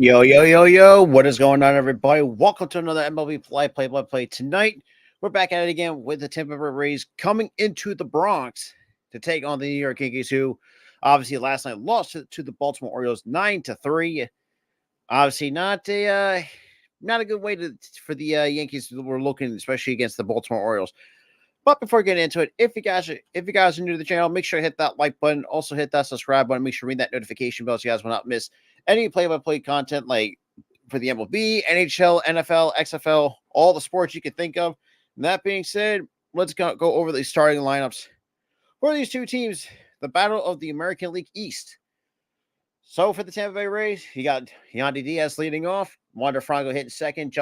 Yo, yo, yo, yo. What is going on, everybody? Welcome to another MLB play tonight. We're back at it again with the Tampa Bay Rays coming into the Bronx to take on the New York Yankees, who obviously last night lost to the Baltimore Orioles 9-3. Obviously, not a good way for the Yankees. We're looking, especially against the Baltimore Orioles. But before getting into it, if you guys are new to the channel, make sure to hit that like button. Also hit that subscribe button. Make sure to ring that notification bell so you guys will not miss any play-by-play content like for the MLB, NHL, NFL, XFL, all the sports you can think of. And that being said, let's go over the starting lineups for these two teams. The battle of the American League East. So for the Tampa Bay Rays, you got Yandy Diaz leading off, Wander Franco hitting second,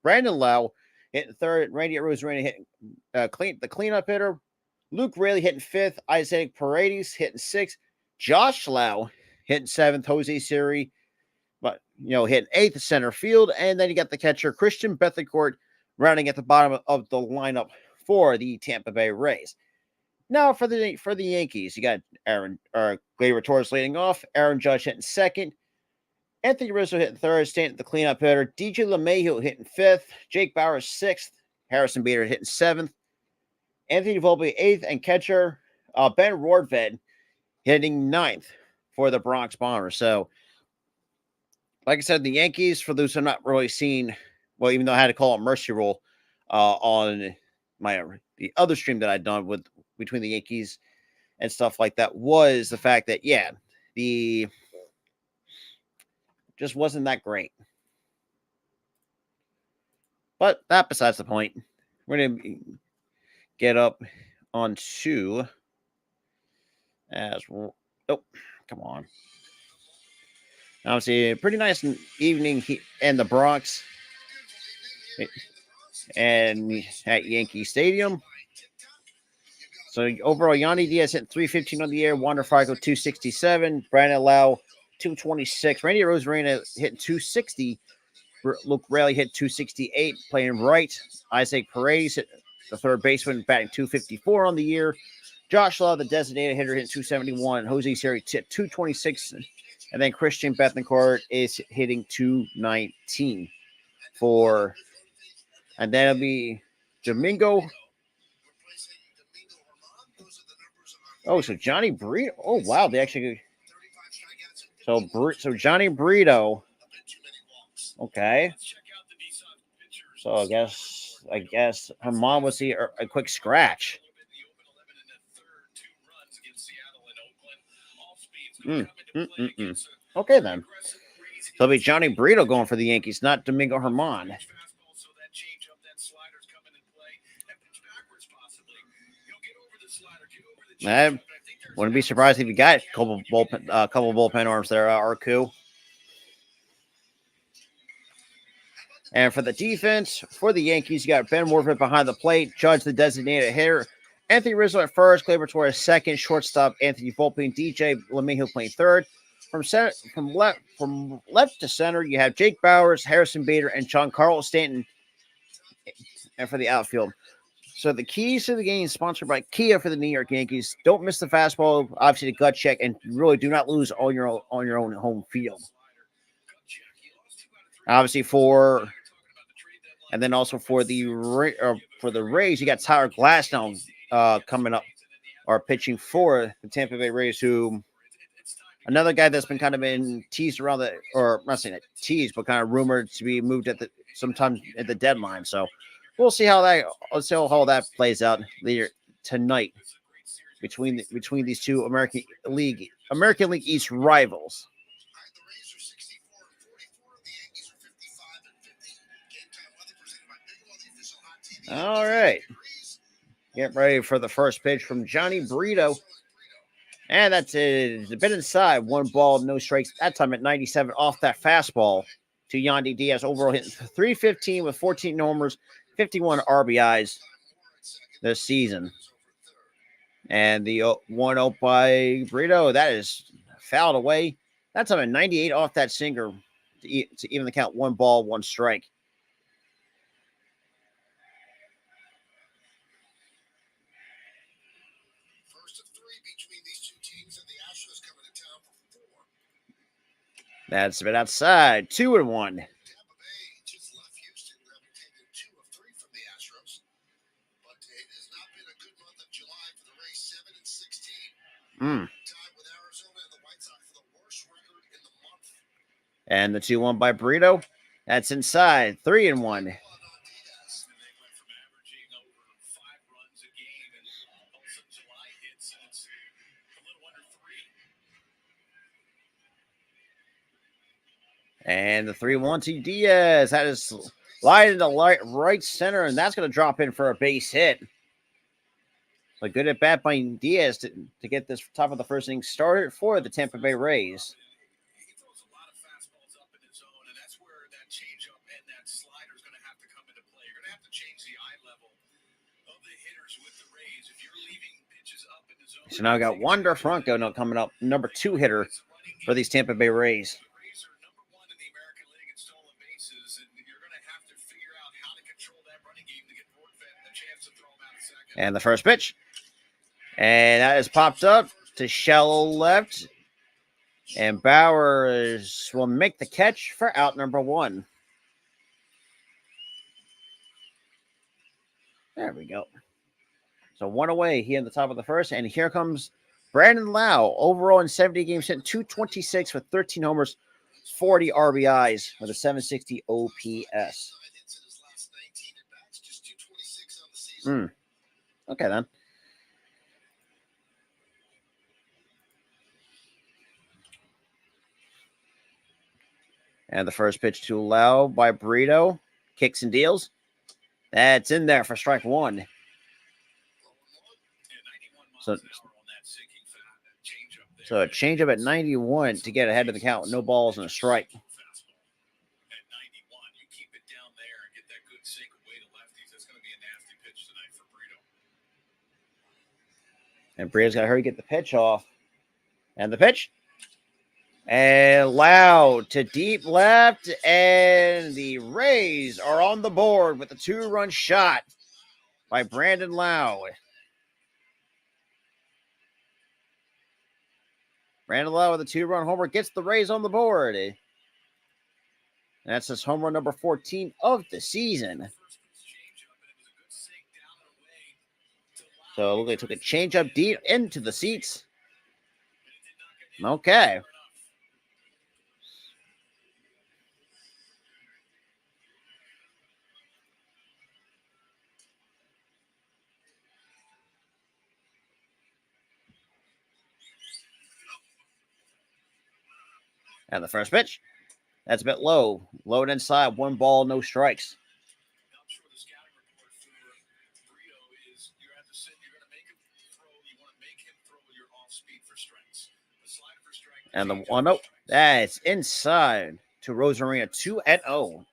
Brandon Lau hitting third, Randy Arozarena hitting the cleanup hitter, Luke Raley hitting fifth, Isaac Paredes hitting sixth, Josh Lau hitting seventh, Jose Siri, but hitting eighth center field, and then you got the catcher Christian Bethencourt rounding at the bottom of the lineup for the Tampa Bay Rays. Now for the Yankees, you got Gleyber Torres leading off, Aaron Judge hitting second, Anthony Rizzo hitting third, Stanton the cleanup hitter, DJ LeMahieu hitting fifth, Jake Bauers sixth, Harrison Bader hitting seventh, Anthony Volpe eighth, and catcher Ben Rortvedt hitting ninth for the Bronx Bombers. So, like I said, the Yankees, for those who are not really seen, well, even though I had to call it mercy rule on the other stream that I'd done with between the Yankees and stuff like that, was the fact that the just wasn't that great. But that besides the point. We're gonna get up onto come on. Obviously, a pretty nice evening in the Bronx and at Yankee Stadium. So overall, Yandy Diaz hit 315 on the air, Wander Franco 267, Brandon Lau 226, Randy Arozarena hit 260, Luke Raley hit 268, playing right. Isaac Paredes hit the third baseman, batting 254 on the year. Josh Law, the designated hitter, hit 271. Jose Siri hit 226. And then Christian Bethencourt is hitting 219 and that'll be Domingo. Oh, so Johnny Brito. Oh, wow. They actually. So Johnny Brito. Okay. So I guess her mom was a quick scratch. Okay, then. So it'll be Johnny Brito going for the Yankees, not Domingo Herman. I wouldn't be surprised if you got a couple bullpen arms there, Arku. And for the defense, for the Yankees, you got Ben Rortvedt behind the plate, Judge the designated hitter, Anthony Rizzo at first, Gleyber Torres second, shortstop Anthony Volpe and DJ LeMahieu playing third. From left to center, you have Jake Bauers, Harrison Bader, and Giancarlo Stanton. And for the outfield. So the keys to the game is sponsored by Kia for the New York Yankees. Don't miss the fastball, obviously the gut check, and really do not lose on your own home field. Obviously and then also for the Rays, you got Tyler Glasnow coming up or pitching for the Tampa Bay Rays, who another guy that's been kind of been teased around or not saying teased, but kind of rumored to be moved sometime at the deadline. So we'll see how that plays out later tonight between these two American League East rivals. All right. Get ready for the first pitch from Johnny Brito. And that's it. A bit inside. 1 ball, no strikes. That time at 97 off that fastball to Yandy Diaz. Overall hitting 315 with 14 homers, 51 RBIs this season. And the 1-0 by Brito, that is fouled away. That time at 98 off that sinker to even the count. 1 ball, 1 strike. That's a bit outside. 2-1. And the 2-1 by Burrito. That's inside. 3-1. And the 3-1 to Diaz. That is line in the right center, and that's going to drop in for a base hit. But good at bat by Diaz to get this top of the first inning started for the Tampa Bay Rays. So now I got Wander Franco now coming up, number 2 hitter for these Tampa Bay Rays. And the first pitch. And that is popped up to shallow left. And Bowers will make the catch for out number 1. There we go. So 1 away here in the top of the first. And here comes Brandon Lau. Overall in 70 games, hit 226 with 13 homers, 40 RBIs with a 760 OPS. Okay, then. And the first pitch to Lau by Burrito. Kicks and deals. That's in there for strike 1. So a changeup at 91 to get ahead of the count. No balls and a strike. And Burrito's got to hurry get the pitch off. And the pitch. And loud to deep left. And the Rays are on the board with a 2-run shot by Brandon Lau. Brandon Lau with a 2-run homer gets the Rays on the board. And that's his home run number 14 of the season. So it looked like took a changeup deep into the seats. Okay. And the first pitch. That's a bit low. Low and inside. 1 ball, no strikes. And the 1-0. That's inside to Rosarina. 2-0.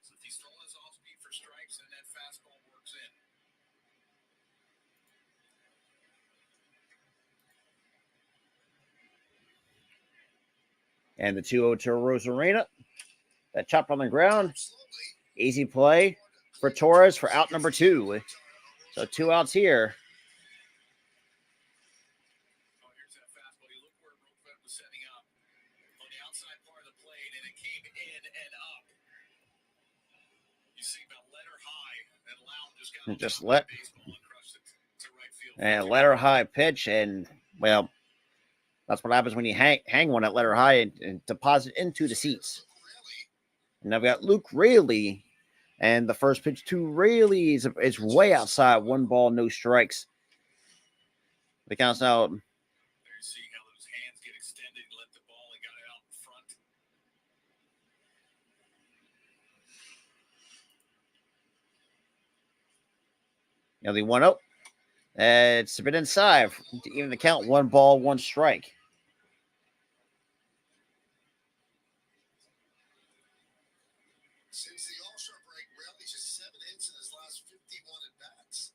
And the 2-0 to Rosarina. That chopped on the ground. Easy play for Torres for out number 2. So 2 outs here. Just let her high pitch, and well, that's what happens when you hang one at letter high and deposit into the seats. And I've got Luke Raley, and the first pitch to Raley is way outside. 1 ball, no strikes. The count's now. Now the 1-0. It's a bit inside to even the count. 1 ball, 1 strike. Since the All-Star break, Raley's just 7 hits in his last 51 at-bats.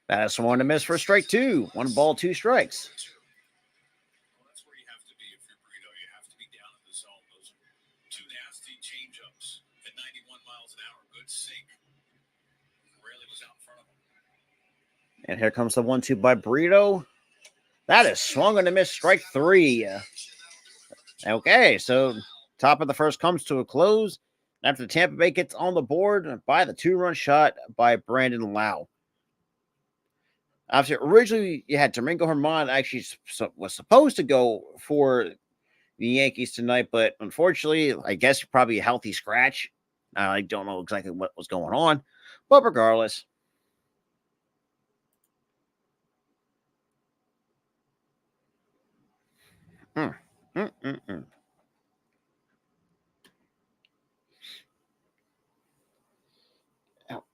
That's 1 to miss for strike 2. 1 ball, 2 strikes. Well, that's where you have to be if you're Burrito. You have to be down in the zone. Those 2 nasty changeups at 91 miles an hour. Good sink. Raley was out in front of him. And here comes the 1-2 by Burrito. That is swung and a miss, strike 3. Okay, so top of the first comes to a close after Tampa Bay gets on the board by the 2-run shot by Brandon Lau. Obviously, originally you had Domingo Germán actually was supposed to go for the Yankees tonight, but unfortunately, I guess probably a healthy scratch. I don't know exactly what was going on, but regardless. Oh,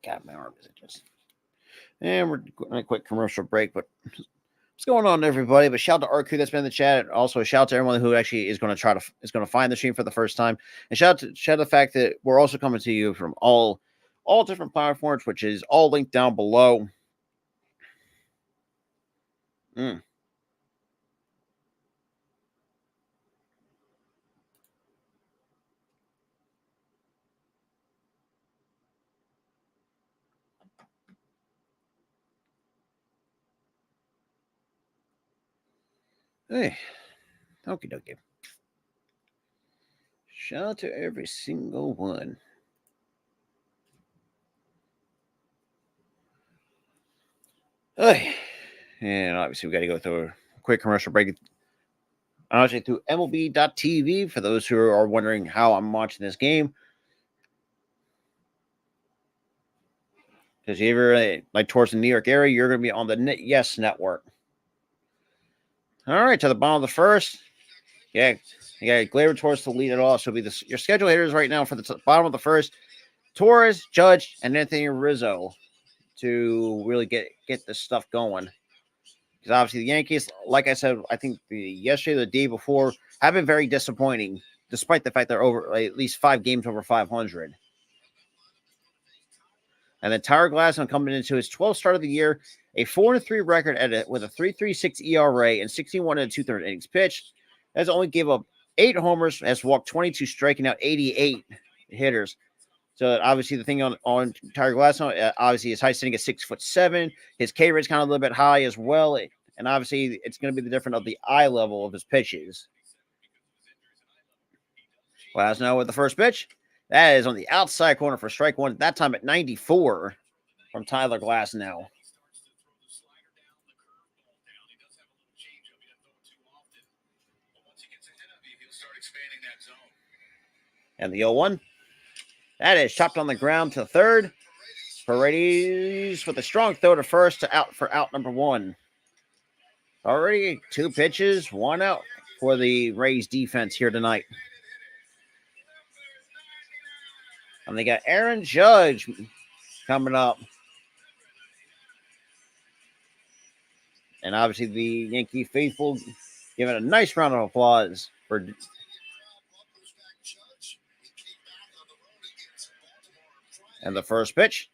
God, my arm is just. And we're going to a quick commercial break, but what's going on, everybody? But shout out to our crew that's been in the chat. Also, shout out to everyone who actually is going to find the stream for the first time. And shout out to the fact that we're also coming to you from all different platforms, which is all linked down below. Hey, okie dokie. Shout out to every single one. Hey, and obviously we got to go through a quick commercial break. Honestly, through MLB.TV for those who are wondering how I'm watching this game. Because if you're like towards the New York area, you're going to be on the Yes Network. All right, to the bottom of the first. Yeah, you got Gleyber Torres to lead it off. So it'll be your schedule hitters right now for the bottom of the first. Torres, Judge, and Anthony Rizzo to really get this stuff going. Because obviously the Yankees, like I said, I think yesterday or the day before, have been very disappointing, despite the fact they're over at least 5 games over 500. And then Tyler Glasnow coming into his 12th start of the year, a 4-3 record with a 3.36 ERA and 61 and 2/3 innings pitched. Has only gave up 8 homers, has walked 22, striking out 88 hitters. So obviously the thing on Tyler Glasnow, obviously his height sitting at 6'7". His K rate's kind of a little bit high as well. And obviously it's going to be the difference of the eye level of his pitches. Glasnow with the first pitch. That is on the outside corner for strike 1. That time at 94 from Tyler Glasnow. And the 0-1. That is chopped on the ground to third. Paredes with a strong throw to first to out for out number 1. Already 2 pitches, 1 out for the Rays defense here tonight. And they got Aaron Judge coming up. And obviously the Yankee faithful giving a nice round of applause for and the first pitch.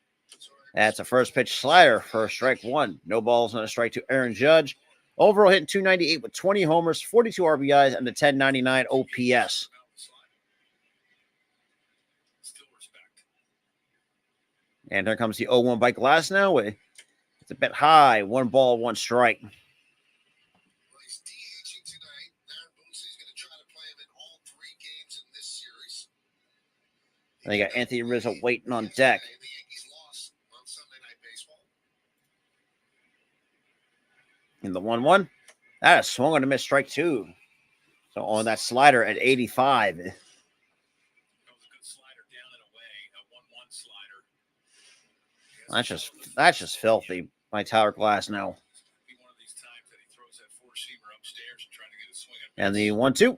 That's a first pitch slider for strike 1. No balls and a strike to Aaron Judge. Overall hitting 298 with 20 homers, 42 RBIs, and the 1099 OPS. And here comes the 0-1 by Glasnow. It's a bit high. 1 ball, 1 strike. And they got Anthony Rizzo waiting on deck. In the 1-1. That is swung on a miss, strike 2. So on that slider at 85. That's just filthy by Tyler Glasnow. And the 1-2.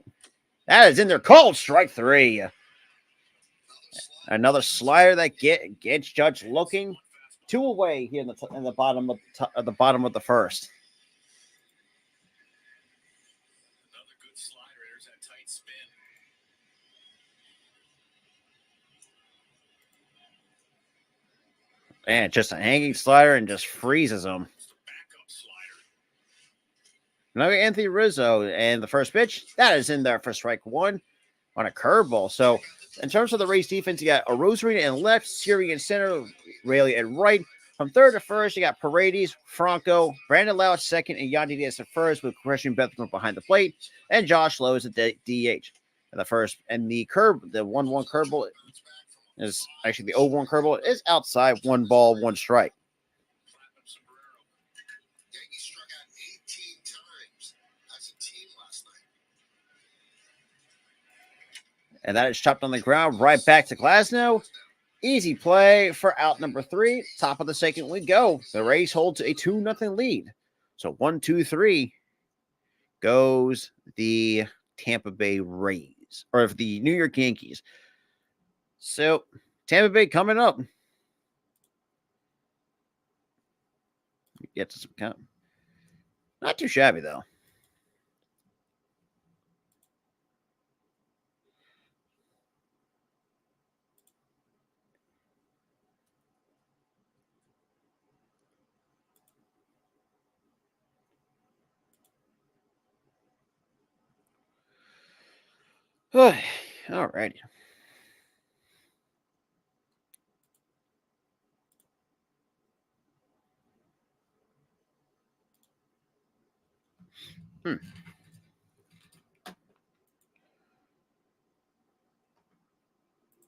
That is in there, called strike 3. Another slider that gets Judge looking 2 away here in the bottom of the first. Another good slider. There's that tight spin. Man, just a hanging slider and just freezes him. Now Anthony Rizzo and the first pitch that is in there for strike 1 on a curveball. So in terms of the Rays defense, you got Arozarena in left, Siri in center, Rayleigh at right, From third to first, you got Paredes, Franco, Brandon Lau at second, and Yandy Diaz at first, with Christian Bethlehem behind the plate, and Josh Lowe is at DH. And the first, and the 1-1 curveball is actually the 0-1 curveball is outside, 1-1 strike. Yankees struck out 18 times as a team last night. And that is chopped on the ground, right back to Glasnow. Easy play for out number 3. Top of the second we go. The Rays hold to a 2-0 lead. So 1-2-3 goes the Tampa Bay Rays, or the New York Yankees. So Tampa Bay coming up. Get to some count. Not too shabby though. All righty.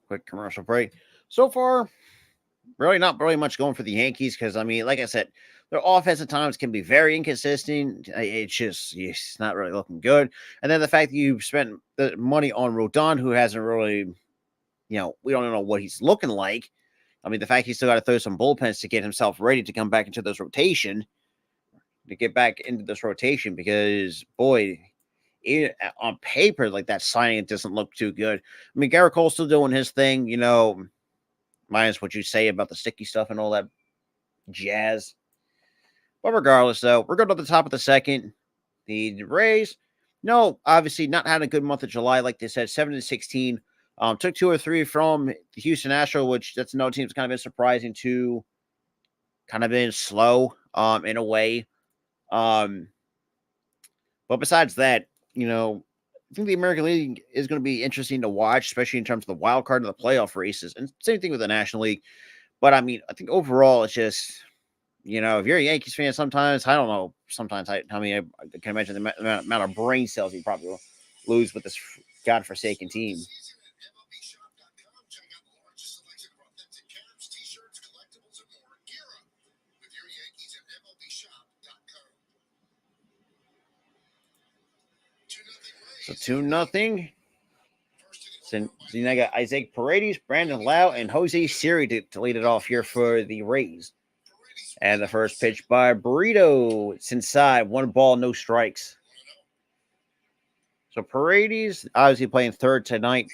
Quick commercial break. So far, really not really much going for the Yankees because, I mean, like I said, their offense at times can be very inconsistent. It's not really looking good. And then the fact that you spent the money on Rodon, who hasn't really, we don't know what he's looking like. I mean, the fact he's still got to throw some bullpens to get himself ready to come back into this rotation, because, boy, on paper, like that signing, it doesn't look too good. I mean, Garrett Cole's still doing his thing, minus what you say about the sticky stuff and all that jazz. But regardless, though, we're going to the top of the second. The Rays, obviously not had a good month of July, like they said, 7-16. Took 2 or 3 from the Houston Astros, which that's another team that's kind of been surprising to, kind of been slow in a way. But besides that, I think the American League is going to be interesting to watch, especially in terms of the wild card and the playoff races, and same thing with the National League. But I mean, I think overall, it's just, if you're a Yankees fan, sometimes I don't know. Sometimes I can imagine the amount of brain cells you probably will lose with this godforsaken team. So 2-0. So you now got Isaac Paredes, Brandon Lau, and Jose Siri to lead it off here for the Rays. And the first pitch by Burrito. It's inside. 1 ball, no strikes. So Paredes, obviously playing third tonight.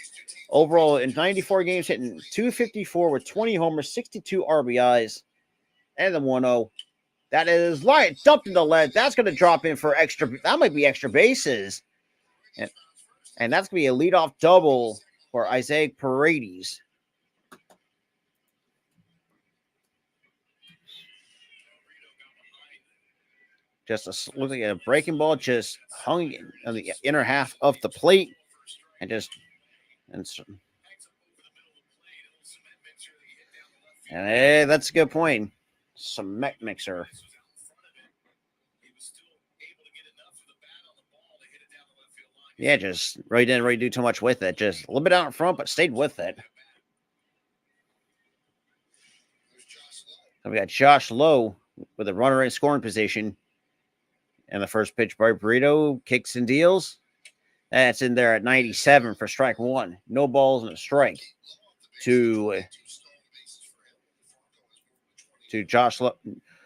Overall, in 94 games, hitting .254 with 20 homers, 62 RBIs, and the 1-0. That is light, dumped in the lead. That's going to drop in for extra. That might be extra bases. And that's going to be a leadoff double for Isaac Paredes. Looks like a breaking ball, just hung on the inner half of the plate, and that's a good point. Cement mixer. Yeah, just really didn't really do too much with it. Just a little bit out in front, but stayed with it. So we got Josh Lowe with a runner in scoring position. And the first pitch by Burrito kicks and deals. That's in there at 97 for strike 1. No balls and a strike to Josh Lowe.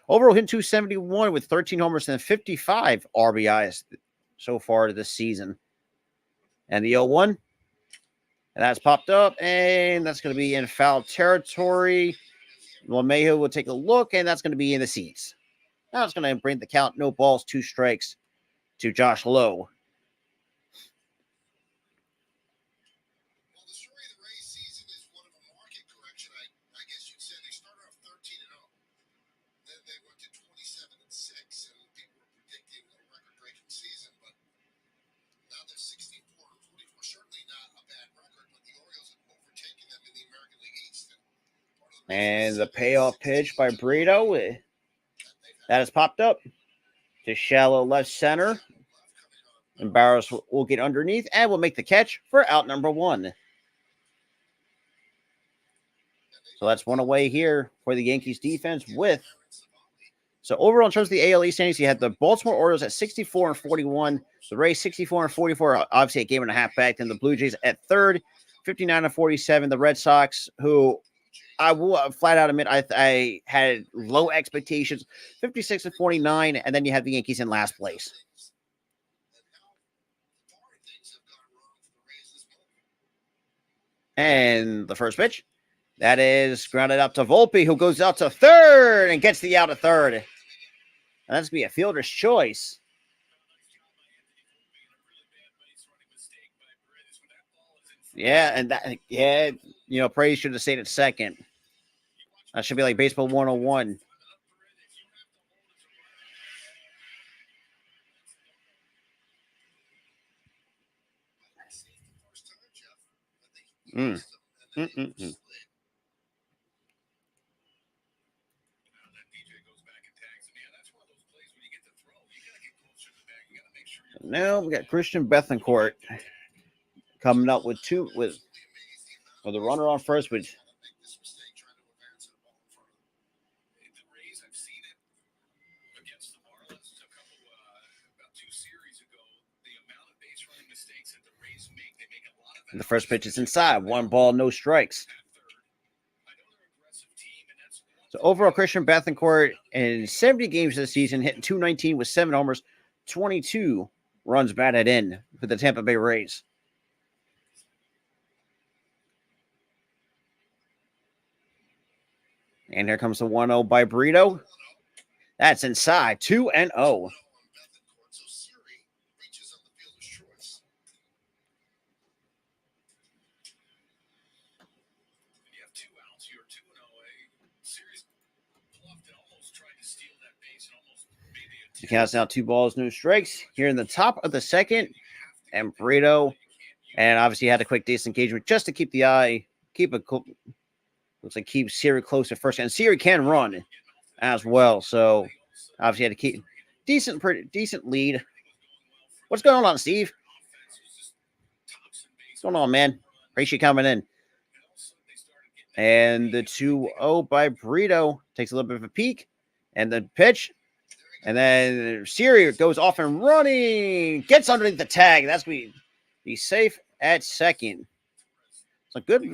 Overall hit 271 with 13 homers and 55 RBIs so far this season. And the 0-1. And that's popped up, and that's going to be in foul territory. LeMahieu will take a look, and that's going to be in the seats. Now it's going to bring the count, no balls, 2 strikes to Josh Lowe. Well, the story of the Rays season is one of a market correction, I guess you'd say. They started off 13-0. Then they went to 27-6, and people were predicting a record-breaking season, but now they're 64-24. Certainly not a bad record, but the Orioles have overtaken them in the American League East. And part of the And the payoff pitch by Brito. That has popped up to shallow left center. And Barros will get underneath and will make the catch for out number one. So that's one away here for the Yankees defense with. So overall, in terms of the AL East standings, you had the Baltimore Orioles at 64-41, the Rays 64-44, obviously a game and a half back, then the Blue Jays at third, 59-47. The Red Sox, who I will flat out admit I had low expectations, 56-49, and then you have the Yankees in last place. And the first pitch, that is grounded out to Volpe, who goes out to third and gets the out of third. And that's going to be a fielder's choice. Yeah, and that, Praise should have stayed at second. That should be like baseball 101. Mm. Mm-mm-mm. Now we got Christian Bethancourt coming up with a runner on first, which the first pitch is inside. 1 ball, no strikes. So overall, Christian Bethancourt in 70 games this season, hitting .219 with 7 homers, 22 runs batted in for the Tampa Bay Rays. And here comes the 1-0 by Brito. That's inside. 2-0. The count's now 2 balls, no strikes. Here in the top of the second, and Brito, and obviously had a quick disengagement just to keep the eye, looks like keep Siri close at first, and Siri can run as well. So obviously had to keep decent lead. What's going on, Steve? What's going on, man? Appreciate you coming in. And the 2-0 by Brito takes a little bit of a peek, and the pitch. And then Siri goes off and running, gets underneath the tag. That's going to be safe at second. So good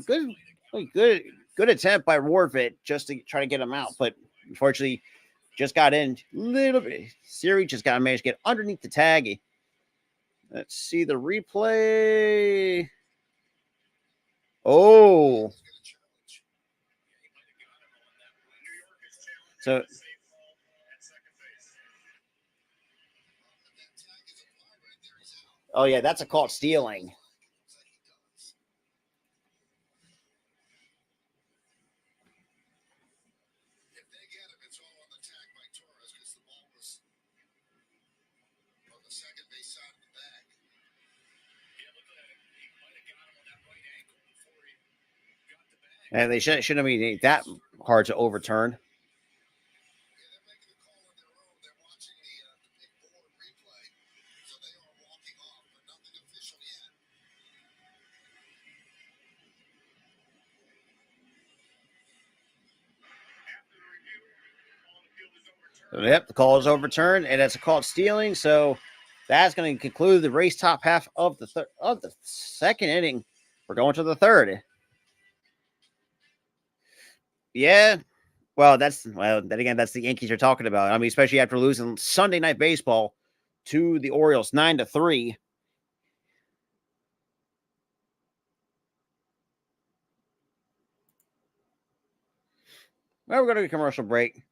attempt by Warfit just to try to get him out, but unfortunately, just got in a little bit. Siri just got managed to get underneath the tag. Let's see the replay. Oh, so. Oh, yeah, that's a caught stealing. And they shouldn't be that hard to overturn. Yep, the call is overturned, and it's a call stealing. So that's going to conclude the race top half of the second inning. We're going to the third. Yeah. Well, then again, that's the Yankees you're talking about. I mean, especially after losing Sunday Night Baseball to the Orioles 9-3. Well, we're going to a commercial break.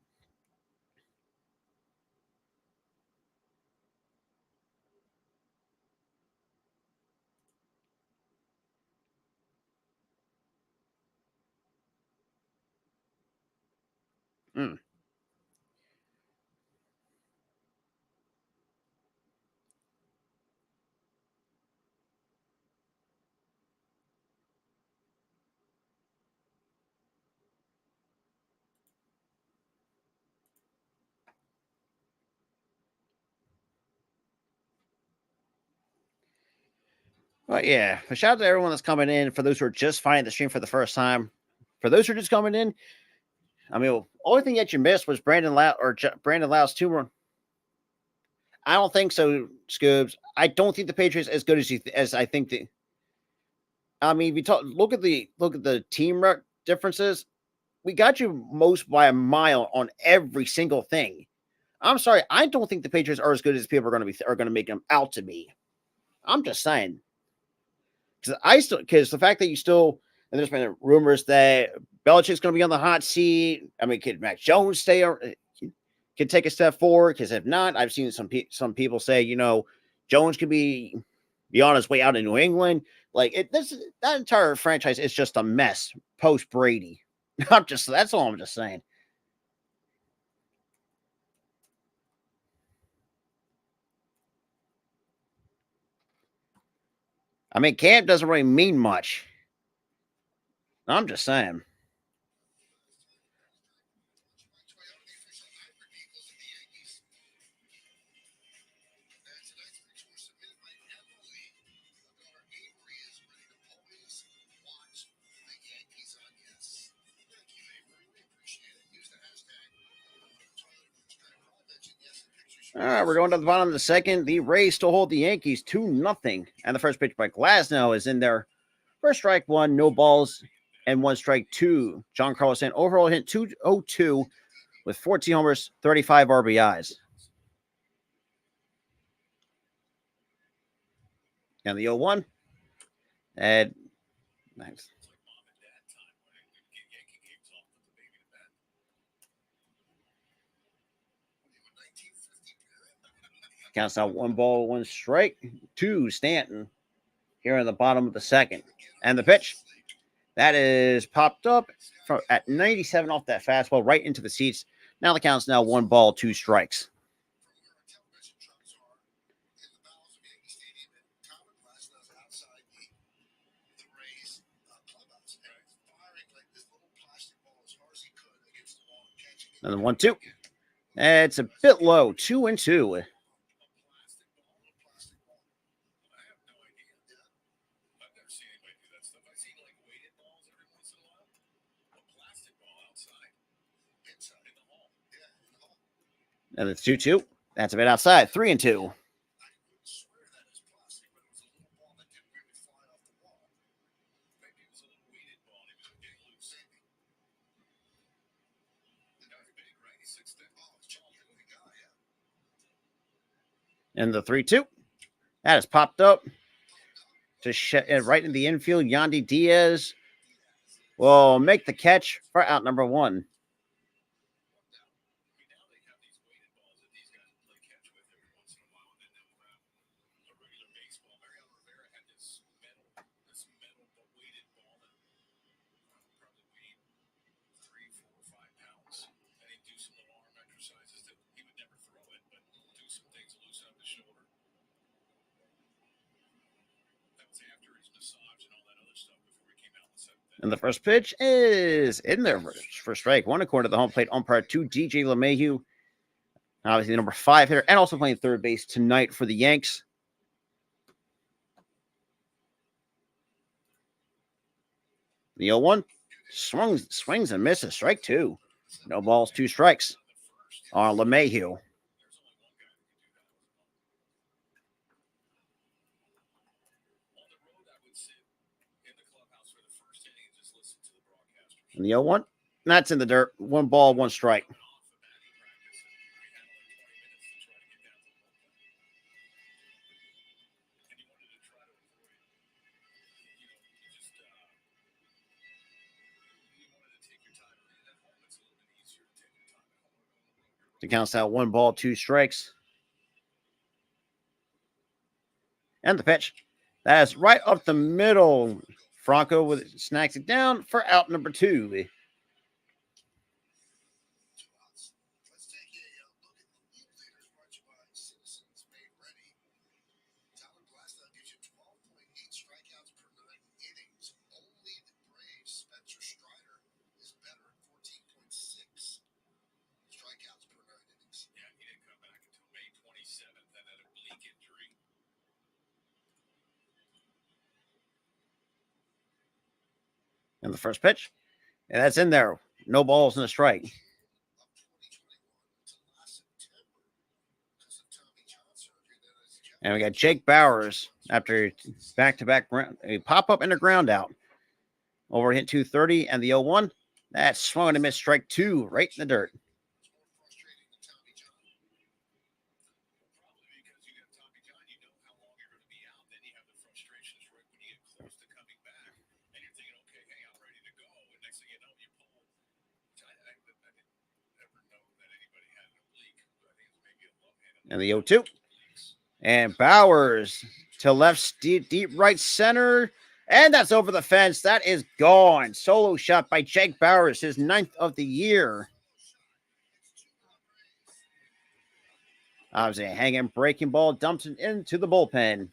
Mm. Yeah, but shout out to everyone that's coming in. For those who are just finding the stream for the first time, for those who are just coming in, I mean, only thing that you missed was Brandon Lau's two-run. I don't think so, Scoobs. I don't think the Patriots as good as I think the. I mean, if you look at the team differences. We got you most by a mile on every single thing. I'm sorry, I don't think the Patriots are as good as people are going to make them out to be. I'm just saying. Because the fact that you still, and there's been rumors that Belichick's going to be on the hot seat. I mean, could Mac Jones stay or could take a step forward? Because if not, I've seen some people say, Jones could be on his way out in New England. Like that entire franchise is just a mess post Brady. That's all I'm just saying. I mean, camp doesn't really mean much. I'm just saying. All right, we're going to the bottom of the second. The Rays still hold the Yankees 2-0. And the first pitch by Glasnow is in there. First strike one, no balls, and one strike two. John Carlson overall hit 202 with 14 homers, 35 RBIs. And the 0-1. And nice. Counts out 1 ball, 1 strike to Stanton here in the bottom of the second. And the pitch. That is popped up at 97 off that fastball right into the seats. Now the count's now 1 ball, 2 strikes. Another 1-2. It's a bit low, 2-2. And it's 2-2. That's a bit outside. 3-2. And the 3-2. That is popped up to right in the infield. Yandy Diaz will make the catch for out number 1. And the first pitch is in there for strike 1 according to the home plate umpire to DJ LeMahieu. Obviously, the number 5 hitter and also playing third base tonight for the Yanks. The 0-1 swings and misses. Strike 2. No balls, 2 strikes on LeMahieu. And the 0-1, that's in the dirt. 1 ball, 1 strike. The count's out 1 ball, 2 strikes. And the pitch. That is right up the middle. Franco snacks it down for out number 2. And the first pitch, and that's in there. No balls and a strike. And we got Jake Bauers after back-to-back a pop-up and a ground out. Over hit 230 and the 0-1. That's swung and a miss, strike 2 right in the dirt. And the 0-2. And Bauers to left, deep right center. And that's over the fence. That is gone. Solo shot by Jake Bauers, his 9th of the year. Obviously, a hanging breaking ball dumps it into the bullpen.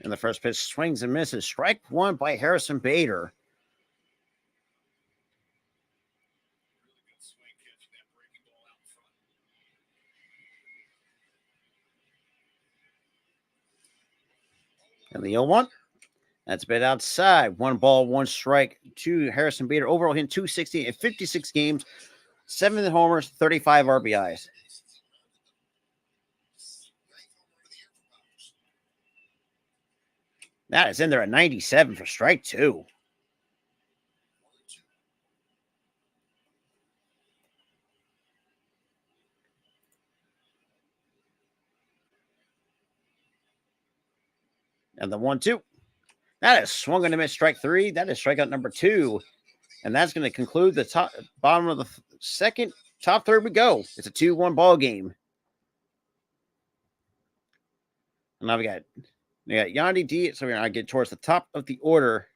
And the first pitch swings and misses. Strike 1 by Harrison Bader. And the 0-1. That's a bit outside. 1 ball, 1 strike to Harrison Bader. Overall hit 260 in 56 games. 7 homers, 35 RBIs. That is in there at 97 for strike 2. And the 1-2. That is swung and a miss, strike 3. That is strikeout number 2. And that's going to conclude the bottom of the second. Top third we go. It's a 2-1 ball game. And now we got Yandy D. So we're going to get towards the top of the order.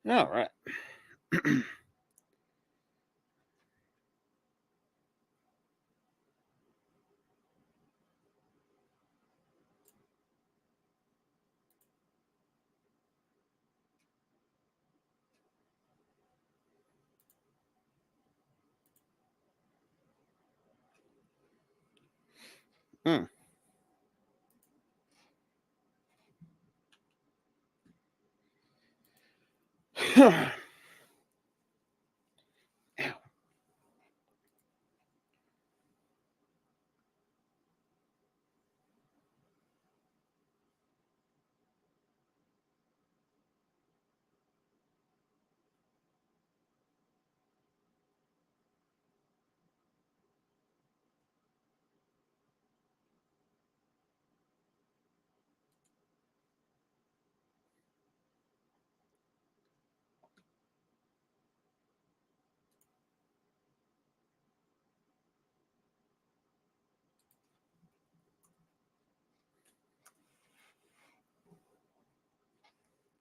All right.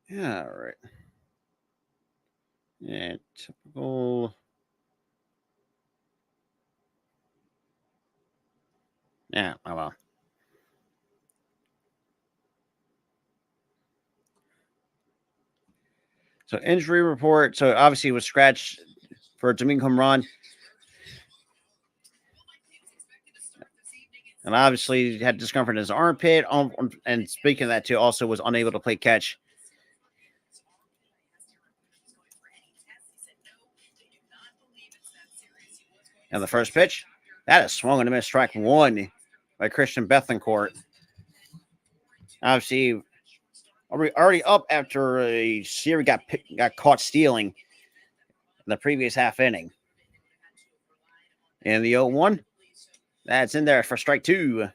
Yeah, all right. Yeah, typical. Yeah, oh well. So injury report. So obviously it was scratched for Domingo Ron. And obviously had discomfort in his armpit. And speaking of that too, also was unable to play catch. And the first pitch, that is swung and a miss, strike 1 by Christian Bethencourt. Obviously, already up after a Siri got caught stealing in the previous half inning. And the 0-1, that's in there for strike two.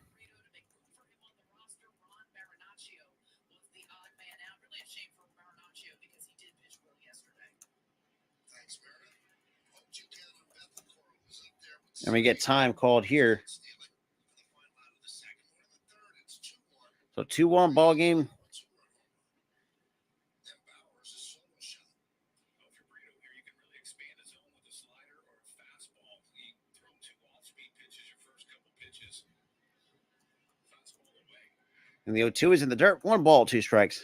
And we get time called here. So 2-1 ball game. And the 0-2 is in the dirt. 1 ball, 2 strikes.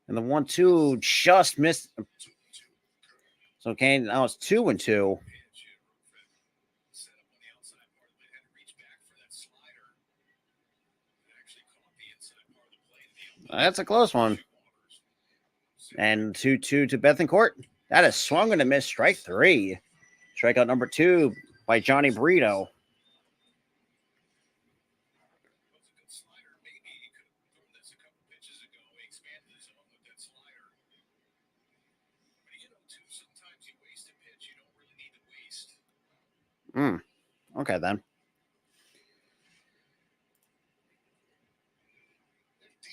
And the 1-2 just missed. So okay, now it's 2-2. That's a close one. And 2-2 to Bethencourt. That is swung and a miss. Strike 3. Strikeout number 2 by Johnny Brito. Okay then.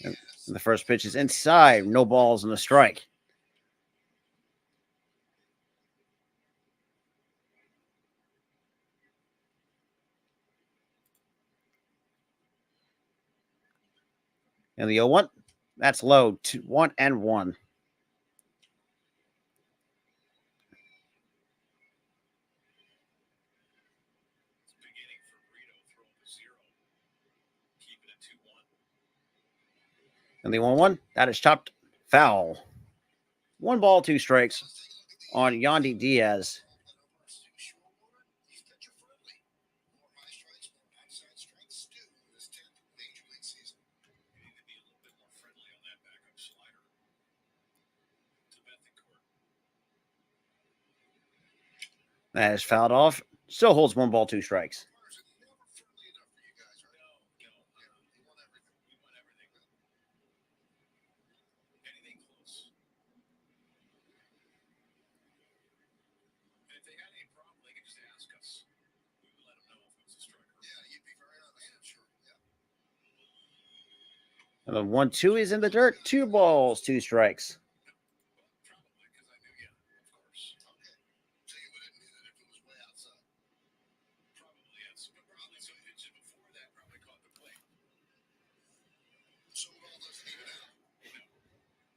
And the first pitch is inside. No balls and a strike. And the 0-1, that's low. 1-1. And the 1-1, that is chopped foul. 1 ball, 2 strikes on Yandy Diaz. That is fouled off. Still holds 1 ball, 2 strikes. And the 1-2 is in the dirt. 2 balls, 2 strikes.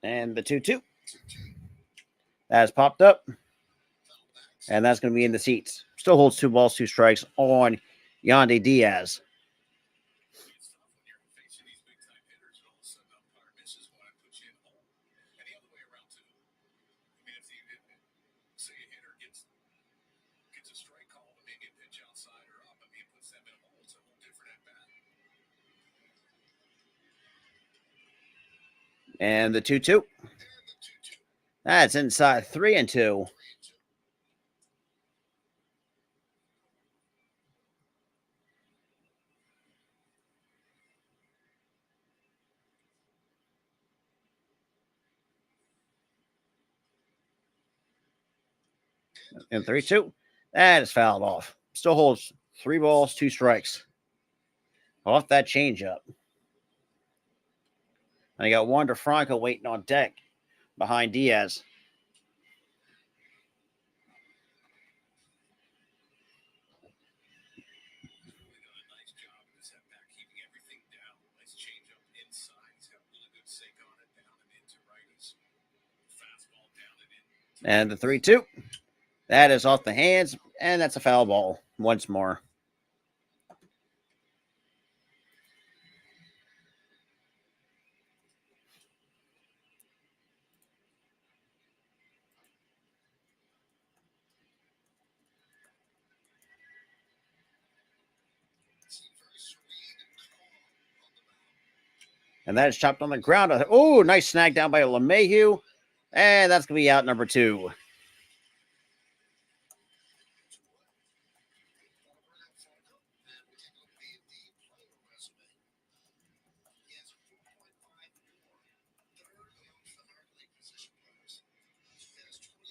And the 2-2. That has popped up. And that's going to be in the seats. Still holds 2 balls, 2 strikes on Yandy Diaz. And the 2-2. That's inside. 3-2. And 3-2. That is fouled off. Still holds 3 balls, 2 strikes. Off that changeup. And I got Wander Franco waiting on deck behind Diaz. And the 3-2. That is off the hands, and that's a foul ball once more. And that is chopped on the ground. Oh, nice snag down by LeMahieu. And that's going to be out number 2.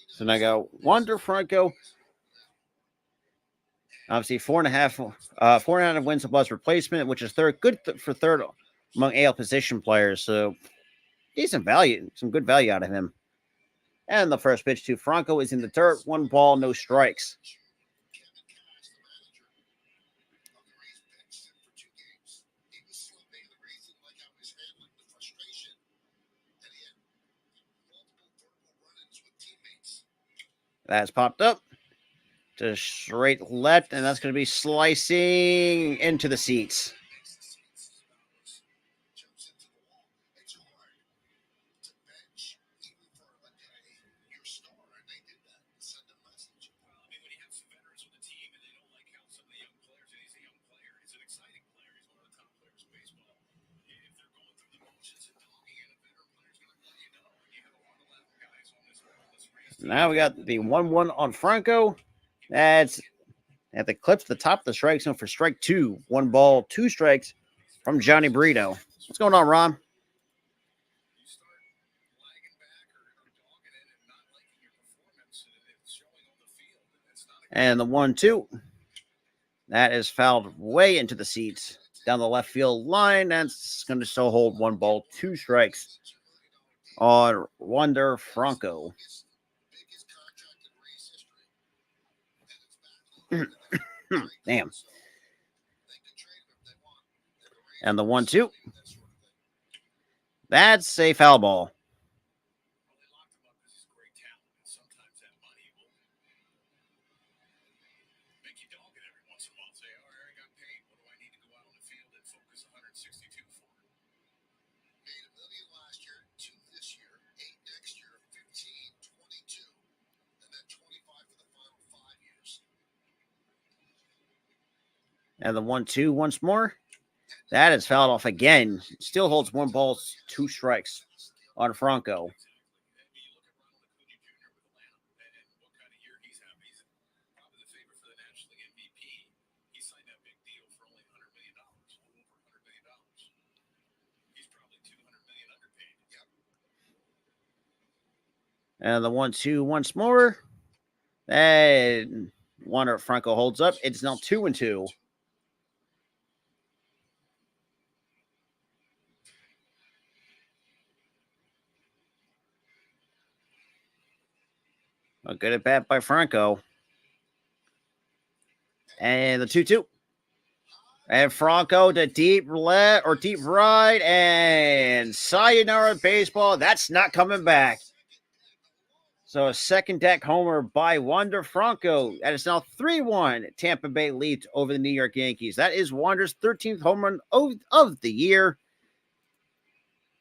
So now I go Wander Franco. Obviously, 4.5 wins above replacement, which is good for third among AL position players. So decent value, some good value out of him. And the first pitch to Franco is in the dirt. 1 ball, no strikes. That's popped up to straight left, and that's going to be slicing into the seats. Now we got the 1-1 on Franco. That's at the clips the top of the strike zone for strike 2. 1 ball, 2 strikes from Johnny Brito. What's going on, Ron? And the 1-2. That is fouled way into the seats down the left field line. That's going to still hold 1 ball, 2 strikes on Wander Franco. Damn. And the 1-2. That's a foul ball. And the 1-2 once more. That is fouled off again. Still holds 1 ball, 2 strikes on Franco. And the 1-2 once more. And Wander Franco holds up. It's now 2-2. A good at bat by Franco. And the 2-2. And Franco to deep left or deep right. And sayonara baseball. That's not coming back. So a second deck homer by Wander Franco. That is now 3-1. Tampa Bay leads over the New York Yankees. That is Wander's 13th home run of the year.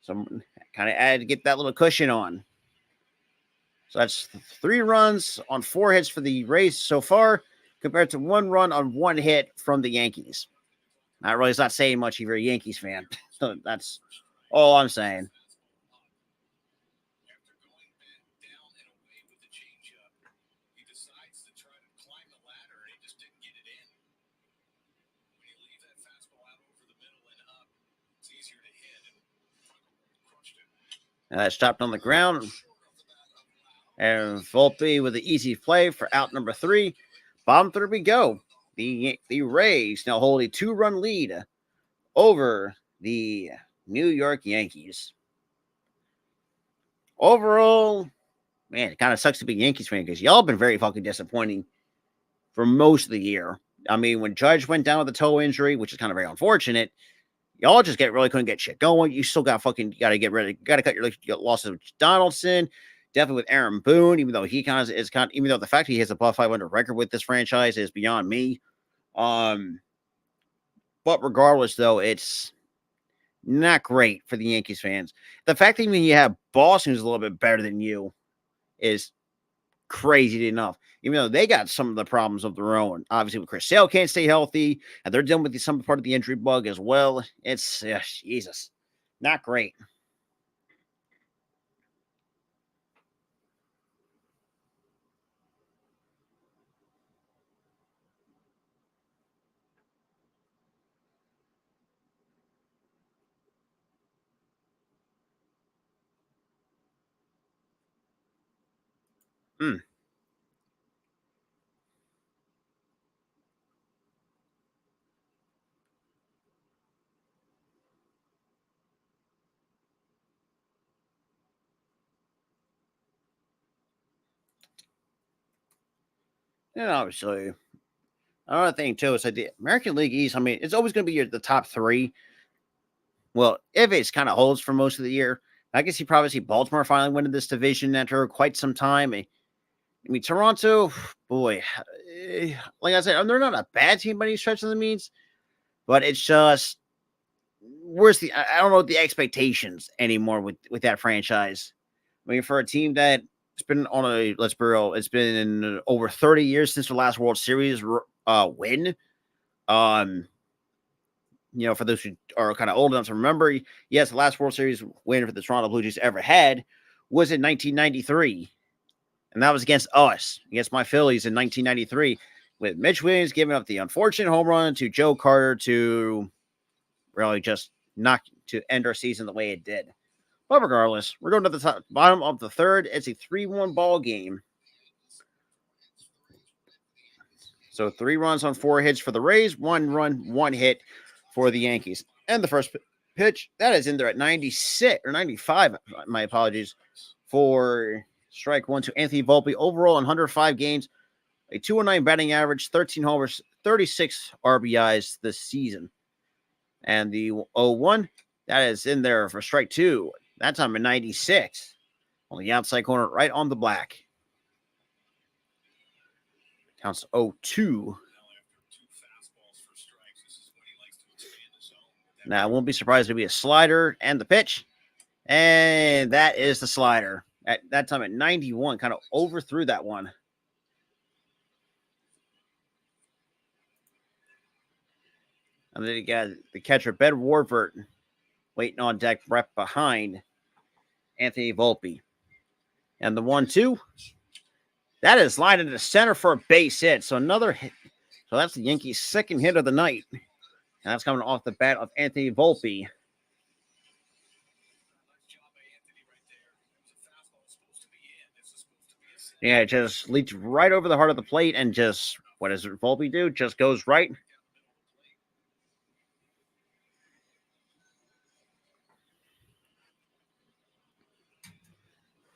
So kind of added to get that little cushion on. So that's 3 runs on 4 hits for the Rays so far, compared to 1 run on 1 hit from the Yankees. That really is not saying much if you're a Yankees fan. So that's all I'm saying. And that's chopped on the ground. And Volpe with an easy play for out number 3. Bottom 3 we go. The Rays now hold a 2-run lead over the New York Yankees. Overall, man, it kind of sucks to be a Yankees fan because y'all have been very fucking disappointing for most of the year. I mean, when Judge went down with a toe injury, which is kind of very unfortunate, y'all just really couldn't get shit going. You still got to cut your losses with Donaldson. Definitely with Aaron Boone, even though even though the fact he has a above 500 record with this franchise is beyond me. But regardless, though, it's not great for the Yankees fans. The fact that even you have Boston who's a little bit better than you is crazy enough. Even though they got some of the problems of their own. Obviously, with Chris Sale can't stay healthy, and they're dealing with some part of the injury bug as well. It's Jesus. Not great. Hmm. And obviously, another thing too is like the American League East. I mean, it's always going to be the top three. Well, if it's kind of holds for most of the year, I guess you probably see Baltimore finally winning this division after quite some time. I mean, Toronto, boy, like I said, they're not a bad team by any stretch of the means, but it's just where's the I don't know the expectations anymore with that franchise. I mean, for a team that it's been on a let's be real, it's been over 30 years since the last World Series win. Um, for those who are kind of old enough to remember, yes, the last World Series win for the Toronto Blue Jays ever had was in 1993, and that was against us, against my Phillies in 1993, with Mitch Williams giving up the unfortunate home run to Joe Carter to really just not to end our season the way it did. But regardless, we're going to the bottom of the third. It's a 3-1 ball game. So 3 runs on 4 hits for the Rays, 1 run, 1 hit for the Yankees. And the first pitch, that is in there at 96 or 95, my apologies, for strike 1 to Anthony Volpe. Overall, in 105 games, a 209 batting average, 13 homers, 36 RBIs this season. And the 0-1, that is in there for strike 2. That time at 96. On the outside corner, right on the black. Counts 0-2. Now, I won't be surprised to be a slider and the pitch. And that is the slider. At that time at 91, kind of overthrew that one. And then you got the catcher, Ben Warford, waiting on deck right behind Anthony Volpe. And the 1-2, that is lined into center for a base hit. So another hit. So that's the Yankees' second hit of the night. And that's coming off the bat of Anthony Volpe. Yeah, it just leads right over the heart of the plate and just, what does Volpe do? Just goes right.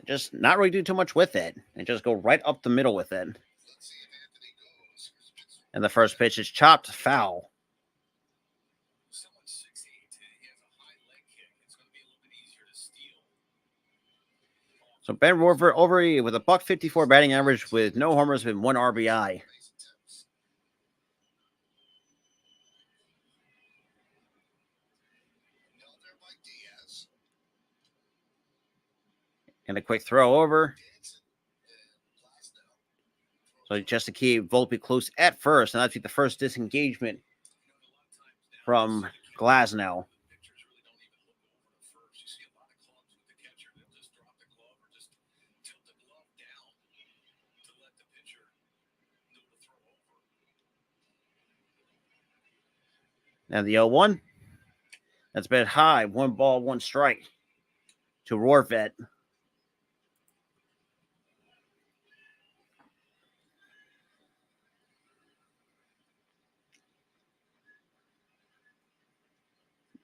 Just not really do too much with it. And just go right up the middle with it. And the first pitch is chopped foul. So Ben Warford over with a .154 batting average with no homers and 1 RBI. And a quick throw over. So just to keep Volpe close at first, and that's the first disengagement from Glasnow. Now the 0-1. That's been high. 1 ball, 1 strike to Rorvet.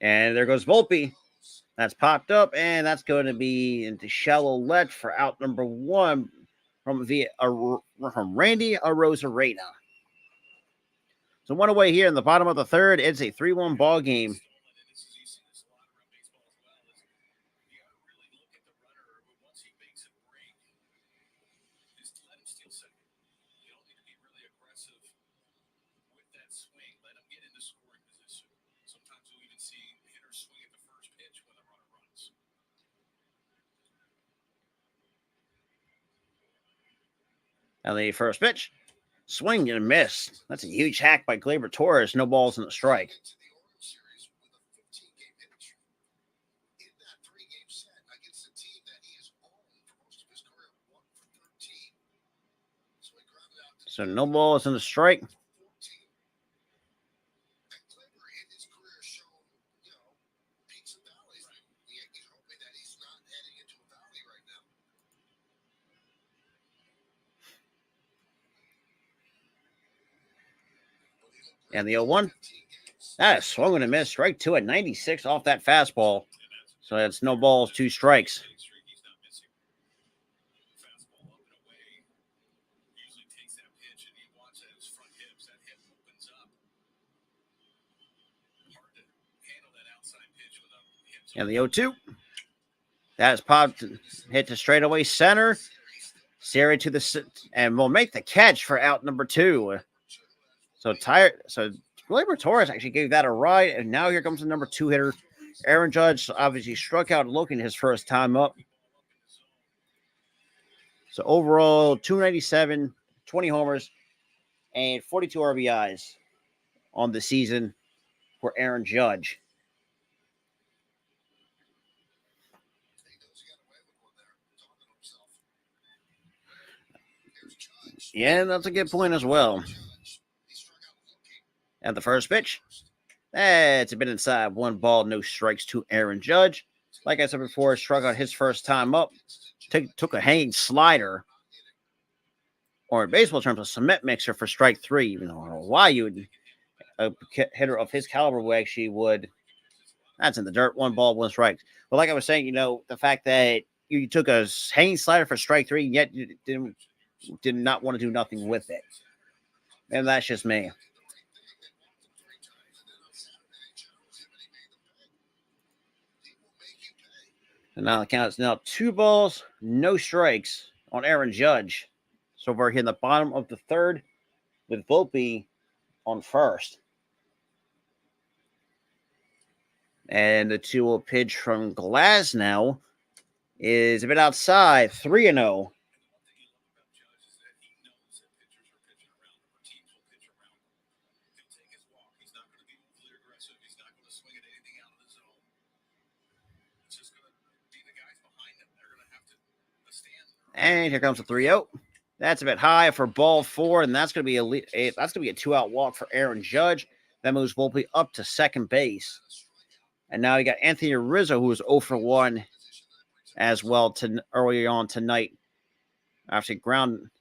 And there goes Volpe. That's popped up, and that's going to be into shallow left for out number 1 from Randy Arozarena. So 1 away here in the bottom of the third. It's a 3-1 ball game. Now the first pitch, swing and a miss. That's a huge hack by Gleyber Torres. No balls in the strike. So no balls in the strike. And Gleyber in his career has shown, peaks and valleys. The Yankees are hoping that he's not heading into a valley right now. And the 0-1. That is swung and a miss. Strike 2 at 96 off that fastball. So that's no balls, 2 strikes. And the 0-2. That is popped, hit to straightaway center. Siri to the and will make the catch for out number 2. So Gleyber Torres actually gave that a ride, and now here comes the number 2 hitter. Aaron Judge obviously struck out looking his first time up. So overall, 297, 20 homers, and 42 RBIs on the season for Aaron Judge. Yeah, that's a good point as well. And the first pitch, it's a bit inside. 1 ball, no strikes to Aaron Judge. Like I said before, struck out his first time up. Took a hanging slider, or in baseball terms, a cement mixer for strike 3. Even though I don't know why you would, a hitter of his caliber would. That's in the dirt. 1 ball, 1 strike. But like I was saying, the fact that you took a hanging slider for strike 3, yet you did not want to do nothing with it. And that's just me. And now the count is now 2 balls, no strikes on Aaron Judge. So we're here in the bottom of the 3rd with Volpe on first. And the 2-0 pitch from Glasnow is a bit outside, 3-0. And here comes the 3-0. That's a bit high for ball 4, and that's going to be a 2-out walk for Aaron Judge. That moves Volpe up to second base. And now you got Anthony Rizzo, who was 0 for 1 as well early on tonight. As he grounded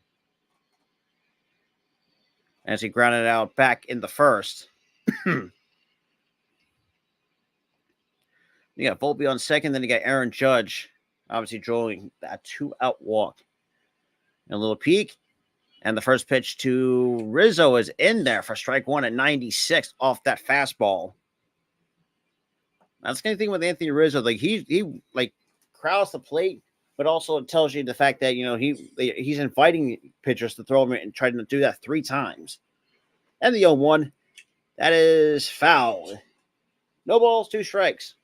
out back in the first. You got Volpe on second, then you got Aaron Judge, obviously drawing that 2-out walk. And a little peek. And the first pitch to Rizzo is in there for strike 1 at 96 off that fastball. That's the kind of thing with Anthony Rizzo. Like he crowds the plate, but also it tells you the fact that he's inviting pitchers to throw him and try to do that 3 times. And the 0-1, that is foul. No balls, 2 strikes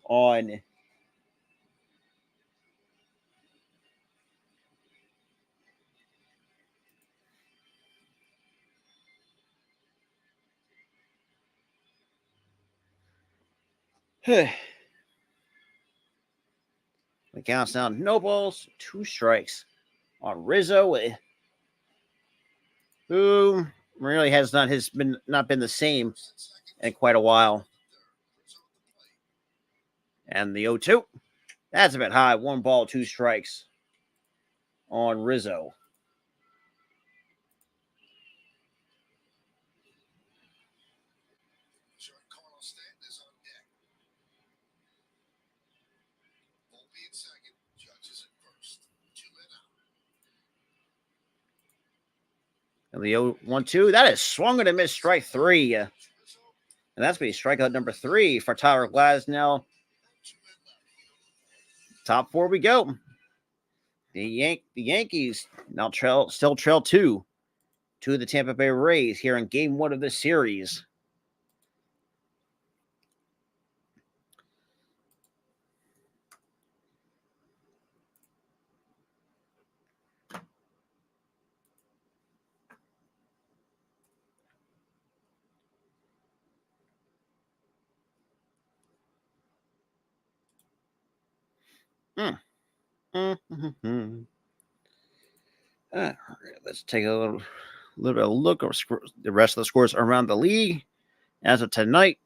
on the count's down. No balls, 2 strikes on Rizzo, who really has not been the same in quite a while. And the 0-2, that's a bit high. 1 ball, 2 strikes on Rizzo. And the 0-1-2, that is swung and a miss, strike 3. And that's going to be strikeout number 3 for Tyler Glasnow. Top 4 we go. The Yankees now still trail 2 to the Tampa Bay Rays here in Game 1 of this series. All right, let's take a little bit of a look at the rest of the scores around the league as of tonight.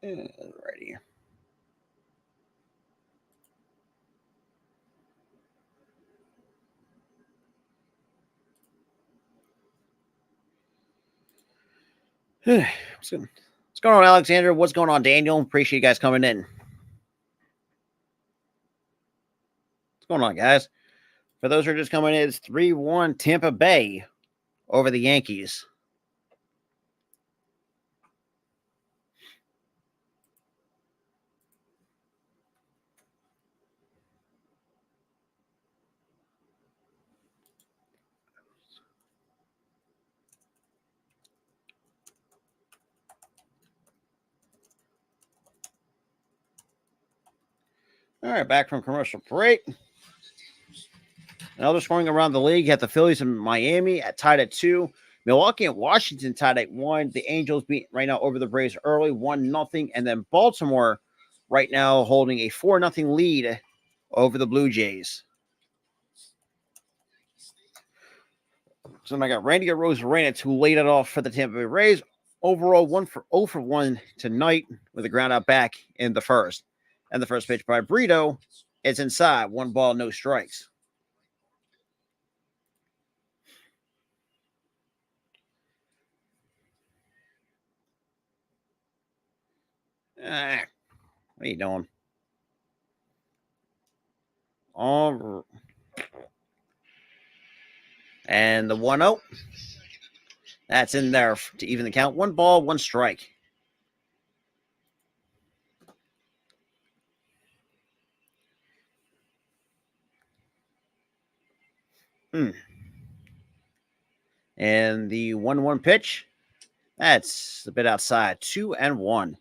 Alrighty. What's going on, Alexander? What's going on, Daniel? Appreciate you guys coming in. What's going on, guys? For those who are just coming in, it's 3-1 Tampa Bay over the Yankees. All right, back from commercial break. Another scoring around the league. You have the Phillies and Miami tied at 2. Milwaukee and Washington tied at 1. The Angels beat right now over the Braves early, 1-0. And then Baltimore right now holding a 4-0 lead over the Blue Jays. So then I got Randy Arozarena to lead it off for the Tampa Bay Rays. Overall, 0 for 1 tonight with a ground out back in the first. And the first pitch by Brito is inside. 1 ball, no strikes. What are you doing? All and the 1-0. That's in there to even the count. 1 ball, 1 strike. And the 1-1 pitch, that's a bit outside. 2-1.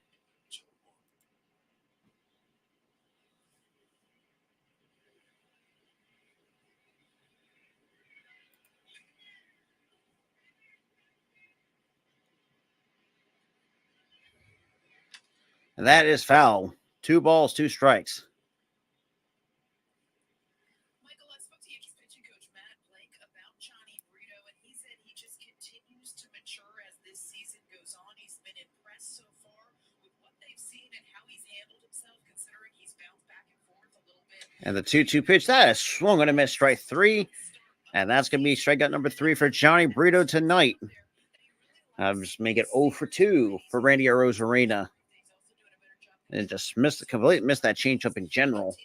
And that is foul. 2 balls, 2 strikes. Michael, I spoke to Yankees pitching coach Matt Blake about Johnny Brito, and he said he just continues to mature as this season goes on. He's been impressed so far with what they've seen and how he's handled himself, considering he's bounced back and forth a little bit. And the 2-2 pitch, that is swung on a miss, strike 3. And that's going to be strikeout number 3 for Johnny Brito tonight. Just make it 0 for 2 for Randy Arozarena. And just completely missed that changeup in general.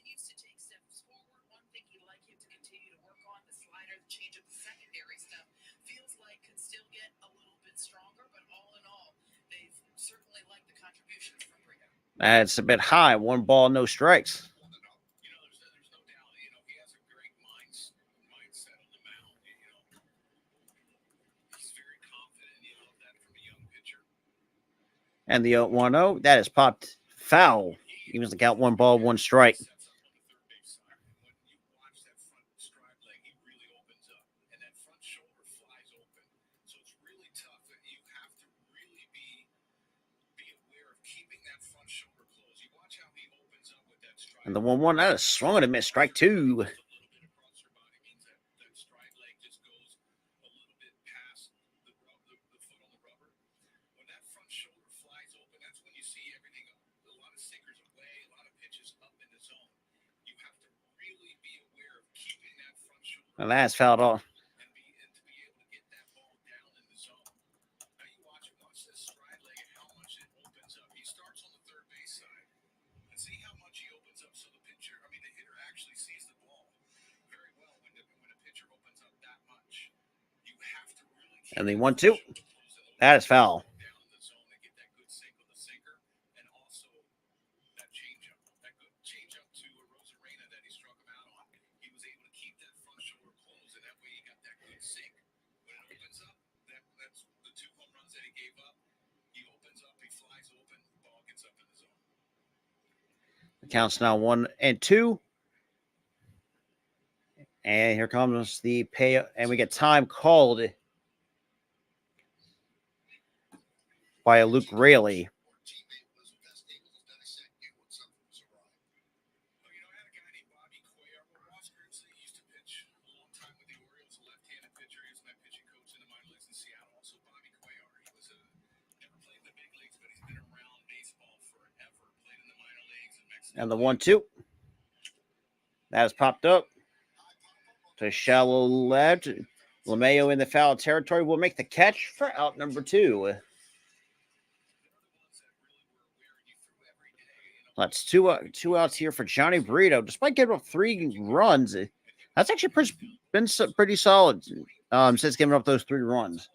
That's a bit high. 1 ball, no strikes. And the 0-1-0, that is popped foul. Evens the count. 1 ball, 1 strike. And the 1-1, that is swung and a miss, strike 2. And that's fouled off. And the 1-2, that is foul. The count's now 1-2. And here comes the pay, and we get time called by Luke Raley. And the 1-2. That has popped up to shallow left. LeMayo in the foul territory will make the catch for out number 2. That's two outs here for Johnny Brito. Despite giving up 3 runs, that's actually been pretty solid since giving up those 3 runs.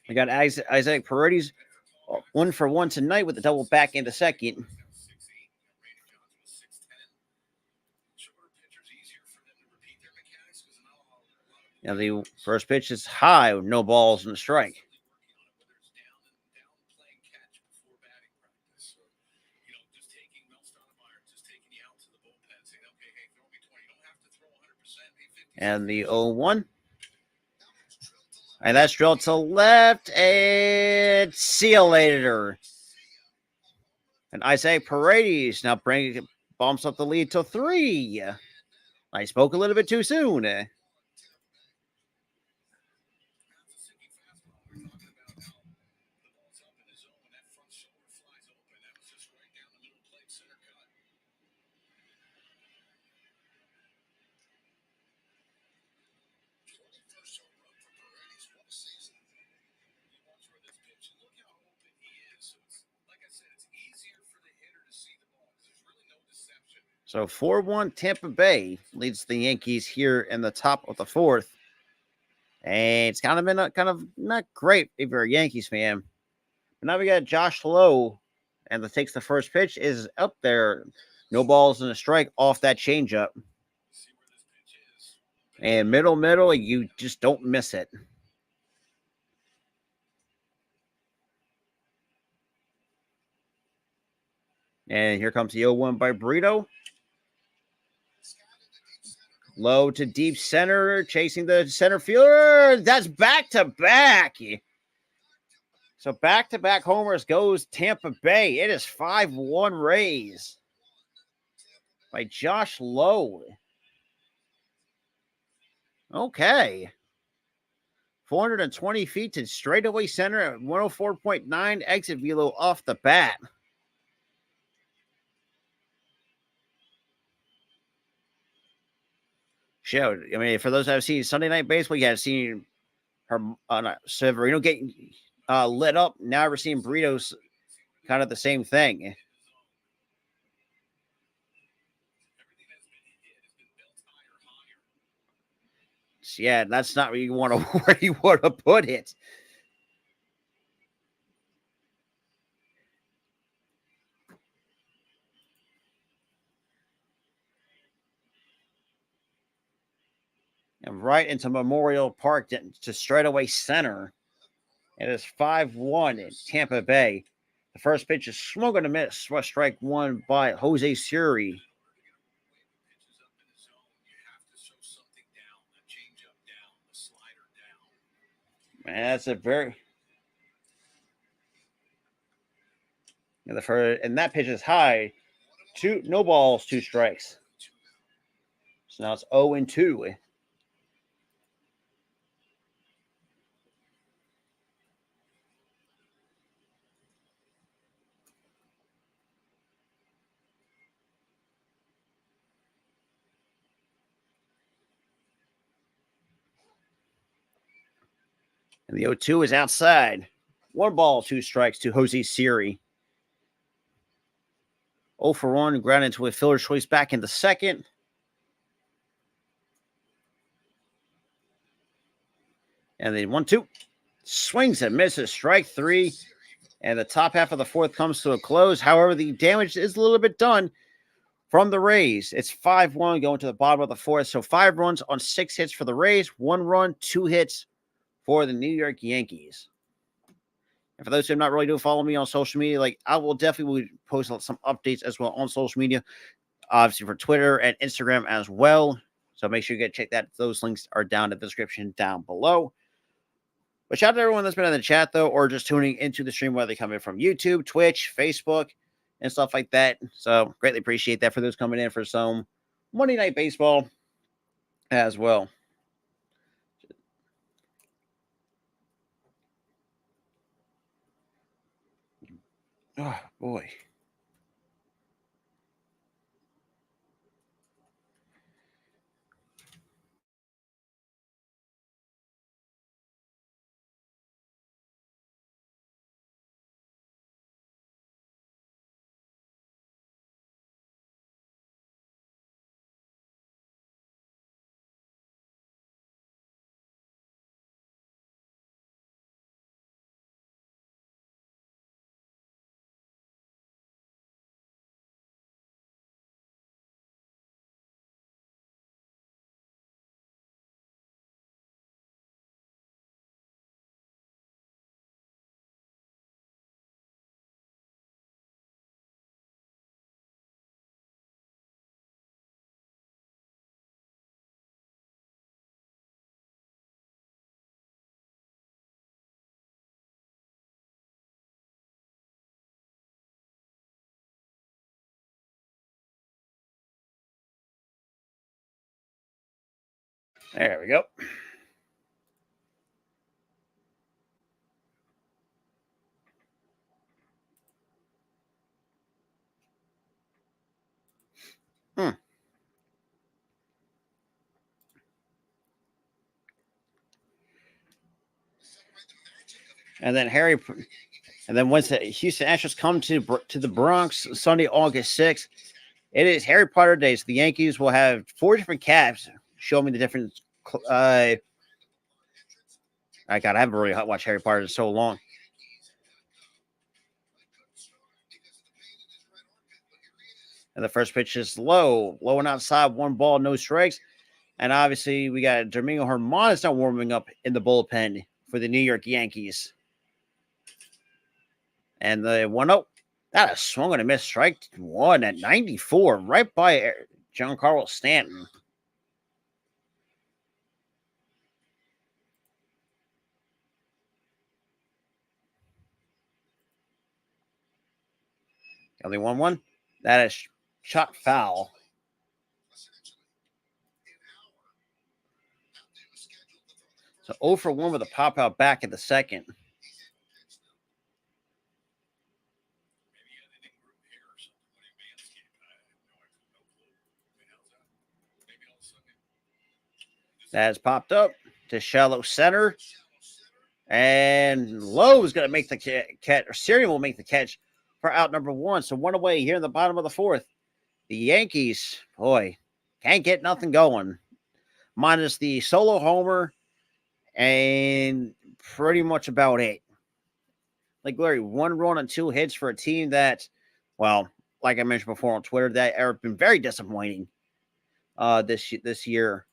We got Isaac Paredes 1 for 1 tonight with a double back in the second. Now the first pitch is high, no balls and a strike. And the 0-1. And that's drilled to left. And see you later. And Isaac Paredes now bumps up the lead to 3. I spoke a little bit too soon. So 4-1 Tampa Bay leads the Yankees here in the top of the 4th. And it's kind of been not great if you're a Yankees fan. But now we got Josh Lowe, and that takes the first pitch, is up there. No balls and a strike off that changeup. And middle, you just don't miss it. And here comes the 0-1 by Brito. Low to deep center, chasing the center fielder. That's back-to-back. So back-to-back homers goes Tampa Bay. It is 5-1 Rays by Josh Lowe. Okay. 420 feet to straightaway center at 104.9 exit velo off the bat. Show. I mean, for those that have seen Sunday Night Baseball, you have seen Severino getting lit up. Now we're seeing Burritos kind of the same thing. So yeah, that's not where you want to put it. And right into Memorial Park to straightaway center. It is 5-1 in Tampa Bay. The first pitch is swung and a miss. Strike 1 by Jose Siri. Man, that's a very... And that pitch is high. No balls, 2 strikes. So now it's 0-2. And the 0-2 is outside. 1 ball, 2 strikes to Jose Siri. 0 for 1, ground into a fielder's choice back in the second. And then 1-2. Swings and misses. Strike 3. And the top half of the 4th comes to a close. However, the damage is a little bit done from the Rays. It's 5-1 going to the bottom of the 4th. So 5 runs on 6 hits for the Rays. 1 run, 2 hits for the New York Yankees. And for those who are not really do follow me on social media, like I will definitely post some updates as well on social media, obviously for Twitter and Instagram as well. So make sure you check that. Those links are down in the description down below. But shout out to everyone that's been in the chat, though, or just tuning into the stream, whether they come in from YouTube, Twitch, Facebook, and stuff like that. So greatly appreciate that for those coming in for some Monday Night Baseball as well. Oh, boy. There we go. And then once the Houston Astros come to the Bronx Sunday, August 6th, it is Harry Potter Day. So the Yankees will have 4 different caps. Show me the different. I haven't really watched Harry Potter in so long. And the first pitch is low and outside, 1 ball, no strikes. And obviously, we got Domingo Germán is now warming up in the bullpen for the New York Yankees. And the 1-0, that is swung and a miss, strike 1 at 94, right by Giancarlo Stanton. Only 1-1. That is shot foul. So 0 for 1 with a pop out back in the second. That has popped up to shallow center. And Lowe is going to make the catch, or Syrian will make the catch for out number 1. So 1 away here in the bottom of the 4th. The Yankees, boy, can't get nothing going. Minus the solo homer and pretty much about it. Like Larry, 1 run and 2 hits for a team that, well, like I mentioned before on Twitter, that have been very disappointing this year.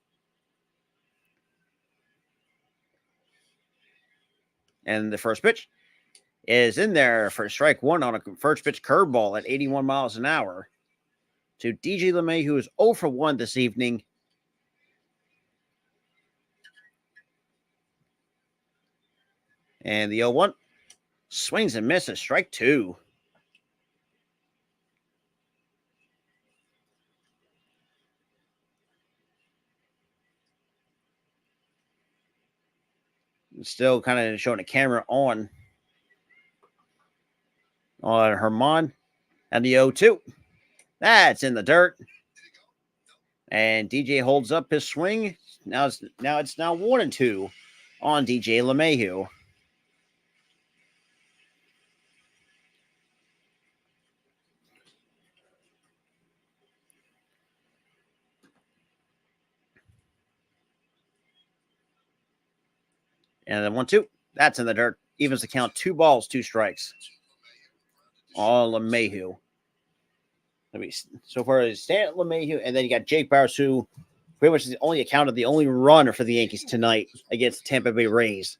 And the first pitch is in there for strike 1 on a first pitch curveball at 81 miles an hour to DJ LeMay, who is 0 for 1 this evening. And the 0-1 swings and misses, strike 2. Still kind of showing the camera on Germán. And the 0-2. That's in the dirt. And DJ holds up his swing. Now it's 1-2 on DJ LeMahieu. And then 1-2. That's in the dirt. Evens the count. 2 balls, 2 strikes. On LeMahieu. So far as Stan LeMahieu, and then you got Jake Bauers, who pretty much is the only runner for the Yankees tonight against the Tampa Bay Rays.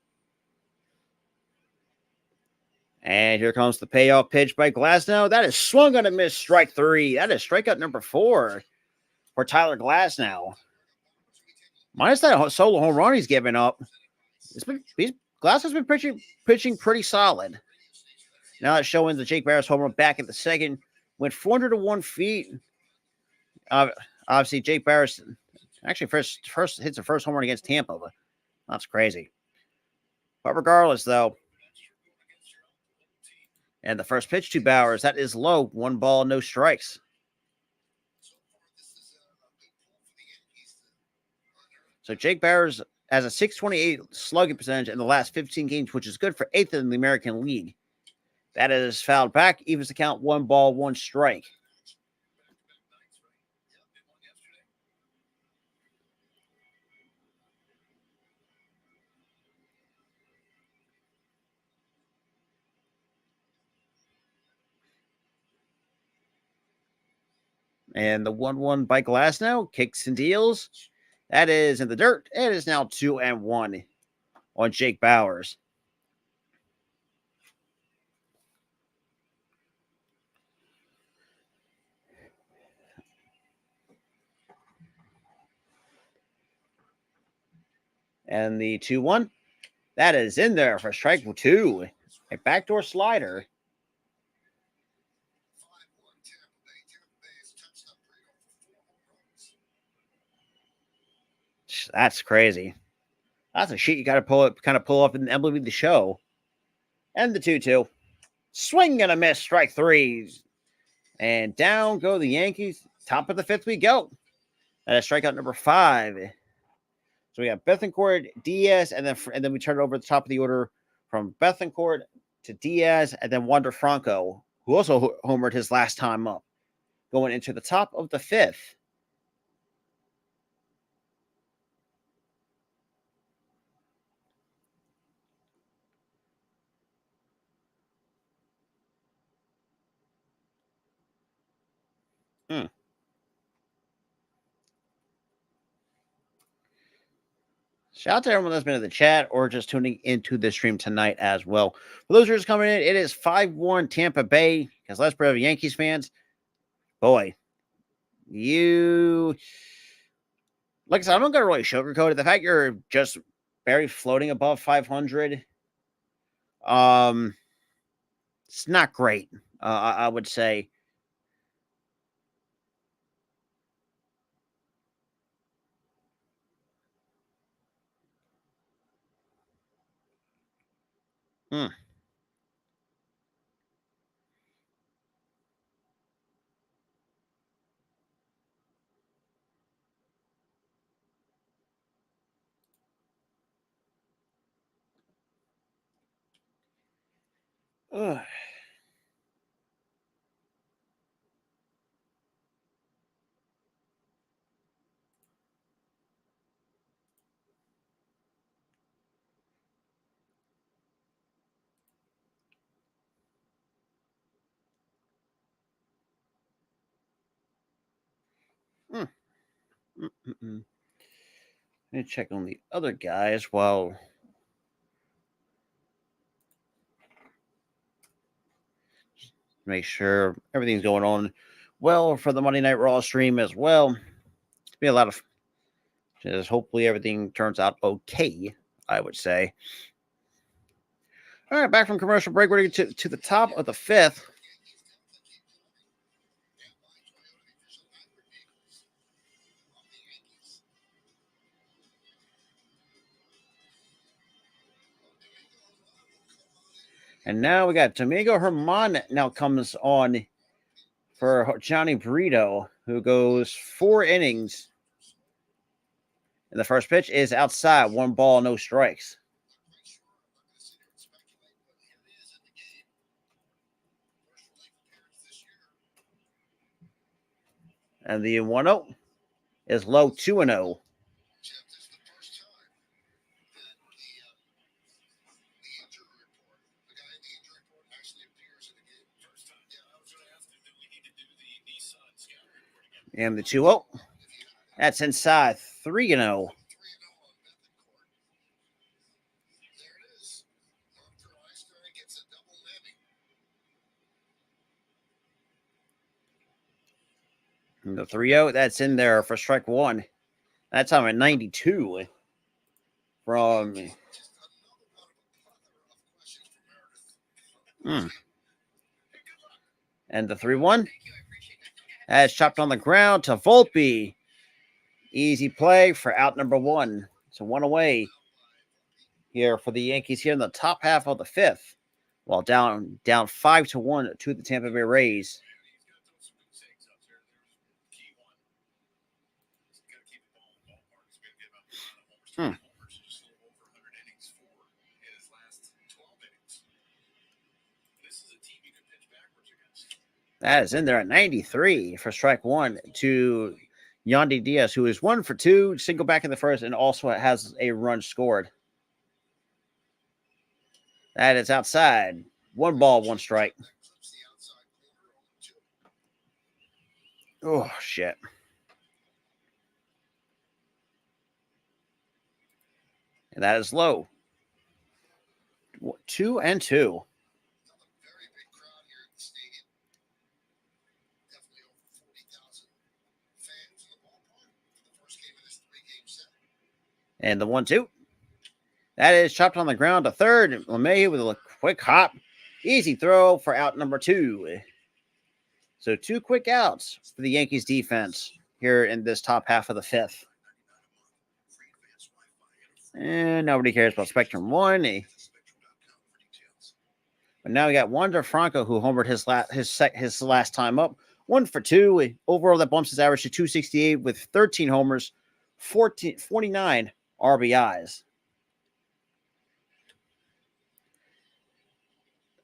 And here comes the payoff pitch by Glasnow. That is swung on a miss, strike 3. That is strikeout number 4 for Tyler Glasnow. Minus that solo home run he's given up. Glasnow's been pitching pretty solid. Now it's showing the Jake Barris home run back at the second. Went 401 feet. Obviously, Jake Barris actually first hits the first home run against Tampa. But that's crazy. But regardless, though, and the first pitch to Bowers, that is low. 1 ball, no strikes. So Jake Bowers has a 628 slugging percentage in the last 15 games, which is good for 8th in the American League. That is fouled back, evens the count, 1 ball, 1 strike. And the 1-1 by Glasnow kicks and deals. That is in the dirt. It is now 2-1 on Jake Bowers. And the 2-1, that is in there for strike 2. A backdoor slider. That's crazy. That's a sheet you got to pull up in the emblem of the show. And the 2-2. Swing and a miss, strike 3. And down go the Yankees. Top of the 5th we go. That is strikeout number 5. So we got Bethancourt, Diaz, and then we turn it over at the top of the order from Bethancourt to Diaz, and then Wander Franco, who also homered his last time up, going into the top of the 5th. Shout out to everyone that's been in the chat or just tuning into the stream tonight as well. For those who are just coming in, it is 5-1 Tampa Bay. Because let's be Yankees fans. Boy, like I said, I'm not going to really sugarcoat it. The fact you're just barely floating above 500, it's not great, I would say. Ugh. Let me check on the other guys while make sure everything's going on well for the Monday Night Raw stream as well. It's been a lot of just hopefully everything turns out okay, I would say. All right, back from commercial break. We're going to the top of the 5th. And now we got Domingo Herman now comes on for Johnny Brito, who goes 4 innings. And the first pitch is outside, 1 ball, no strikes. And the 1-0 is low, 2-0. And the 2-0, that's inside, 3-0. And the 3-0, that's in there for strike one. That's on at 92 from. Just another one of a plethora of questions from Meredith. And the 3-1. That's chopped on the ground to Volpe. Easy play for out number one. So one away here for the Yankees here in the top half of the fifth. While down 5-1 to the Tampa Bay Rays. That is in there at 93 for strike one to Yandy Diaz, who is 1 for 2, single back in the first, and also has a run scored. That is outside. 1 ball, 1 strike. Oh, shit. And that is low. 2-2. Very big crowd here at the stadium. Definitely over 40,000 fans in the ballpark for the first game of this 3-game set. And the 1-2. That is chopped on the ground to third. LeMay with a quick hop. Easy throw for out number 2. So 2 quick outs for the Yankees defense here in this top half of the fifth. And nobody cares about Spectrum 1. But now we got Wander Franco, who homered his last time up. 1 for 2. Overall, that bumps his average to 268 with 13 homers, 49 RBIs.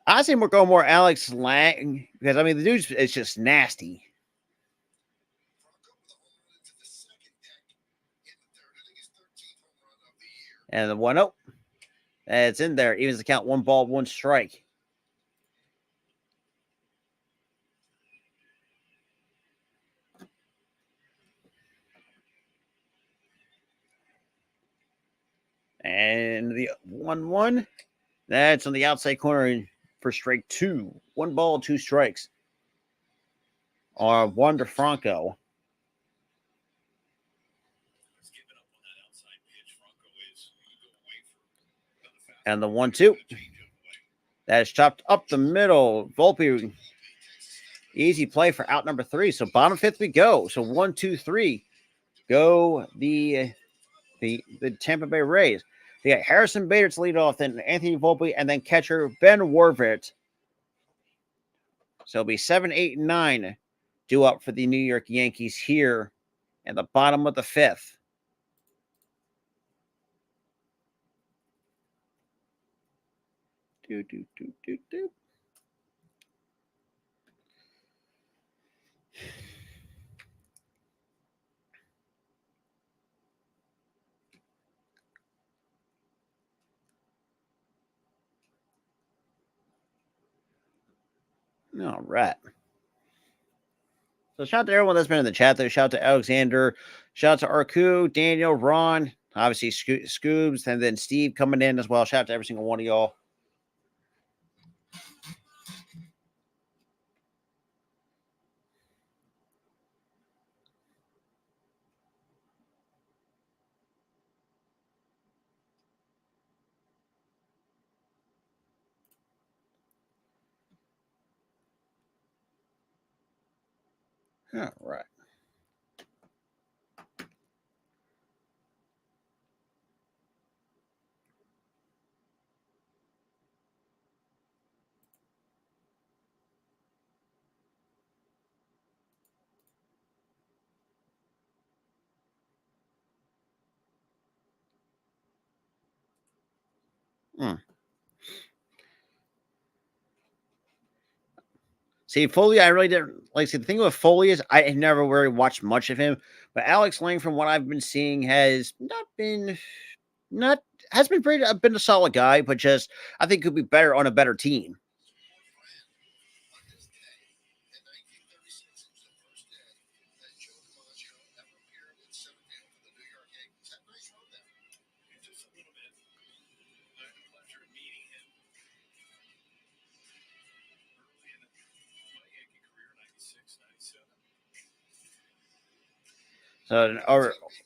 I think we're going more Alex Lang because, I mean, the dude is just nasty. And the 1-0. It's in there. Evens the count. 1 ball, 1 strike. And the 1-1. That's on the outside corner for strike 2. 1 ball, 2 strikes. Wander Franco. And the 1-2. That is chopped up the middle. Volpe. Easy play for out number 3. So bottom fifth we go. So 1, 2, 3. Go the Tampa Bay Rays. They got Harrison Bader to lead off, then Anthony Volpe, and then catcher Ben Warvert. So it'll be 7, 8, and 9 due up for the New York Yankees here in the bottom of the fifth. Do. All right. So shout out to everyone that's been in the chat there. Shout out to Alexander. Shout out to Arku, Daniel, Ron, obviously Scoobs, and then Steve coming in as well. Shout out to every single one of y'all. All right. See, Foley, I really didn't like. See, the thing with Foley is I never really watched much of him, but Alex Lang, from what I've been seeing, has been a solid guy, but just I think could be better on a better team. So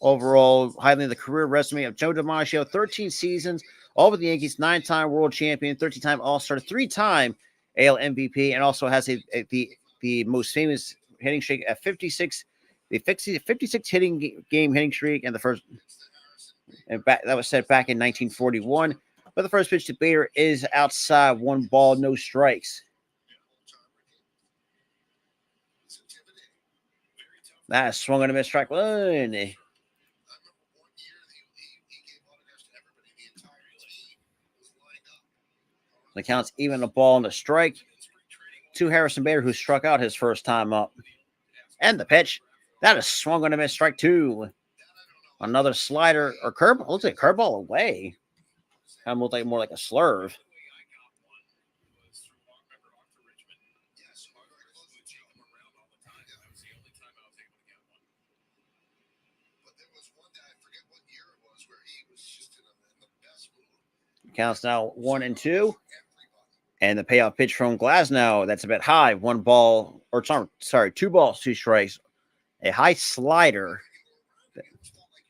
overall, highlighting the career resume of Joe DiMaggio, 13 seasons, all with the Yankees, 9-time world champion, 13-time All-Star, 3-time AL MVP, and also has the most famous hitting streak at 56, the 56 game hitting streak, and the first and back that was set back in 1941. But the first pitch to Bader is outside, 1 ball, no strikes. That is swung on a miss, strike one. I remember one year he gave autographs to everybody. The entire team was lined up. The count's even, a ball and a strike to Harrison Bader, who struck out his first time up. And the pitch. That is swung on a miss, strike 2. Another slider or curve. Looks like a curveball away. Kind of looked like more like a slurve. Counts now 1-2. And the payoff pitch from Glasnow. That's a bit high. 1 ball, or sorry, 2 balls, 2 strikes. A high slider.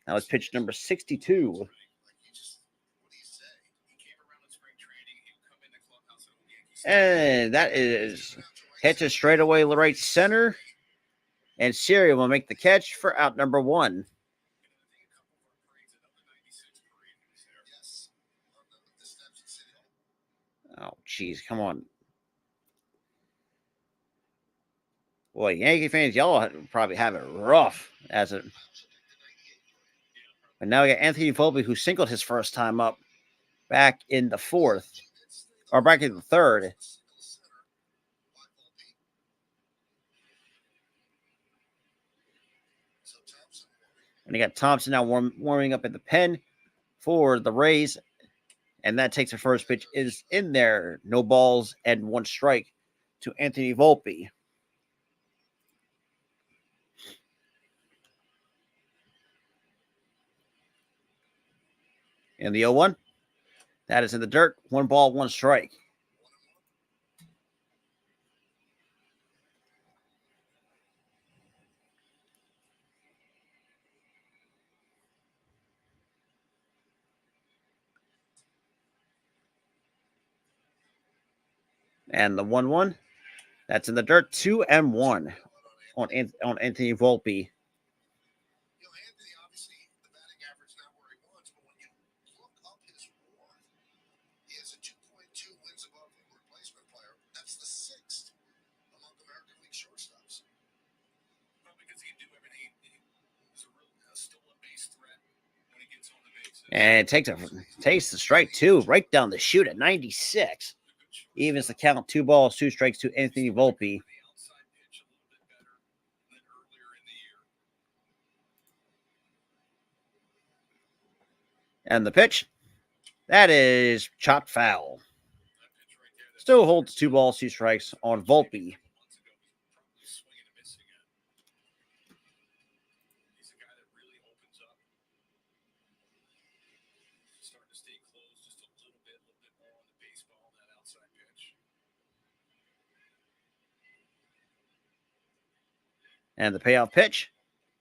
That was pitch number 62. And that is hit to straightaway right center. And Syria will make the catch for out number 1. Oh, geez, come on. Boy, Yankee fans, y'all probably have it rough as it. But now we got Anthony Volpe, who singled his first time up back in the 4th, or back in the 3rd. And you got Thompson now warming up at the pen for the Rays. And that takes the first pitch, is in there. No balls and 1 strike to Anthony Volpe. And the 0-1, that is in the dirt. 1 ball, 1 strike. And the 1-1, that's in the dirt. 2-1 on Anthony Volpe. Anthony, obviously, the batting average not where he wants, but when you look up his WAR, he has a 2.2 wins above a replacement player. That's the 6th among American League shortstops. Well, because he can do everything. He's still a base threat when he gets on the base. And it takes the strike 2 right down the chute at 96. Evens the count, 2 balls, 2 strikes to Anthony Volpe. And the pitch, that is chopped foul. Still holds 2 balls, 2 strikes on Volpe. And the payoff pitch,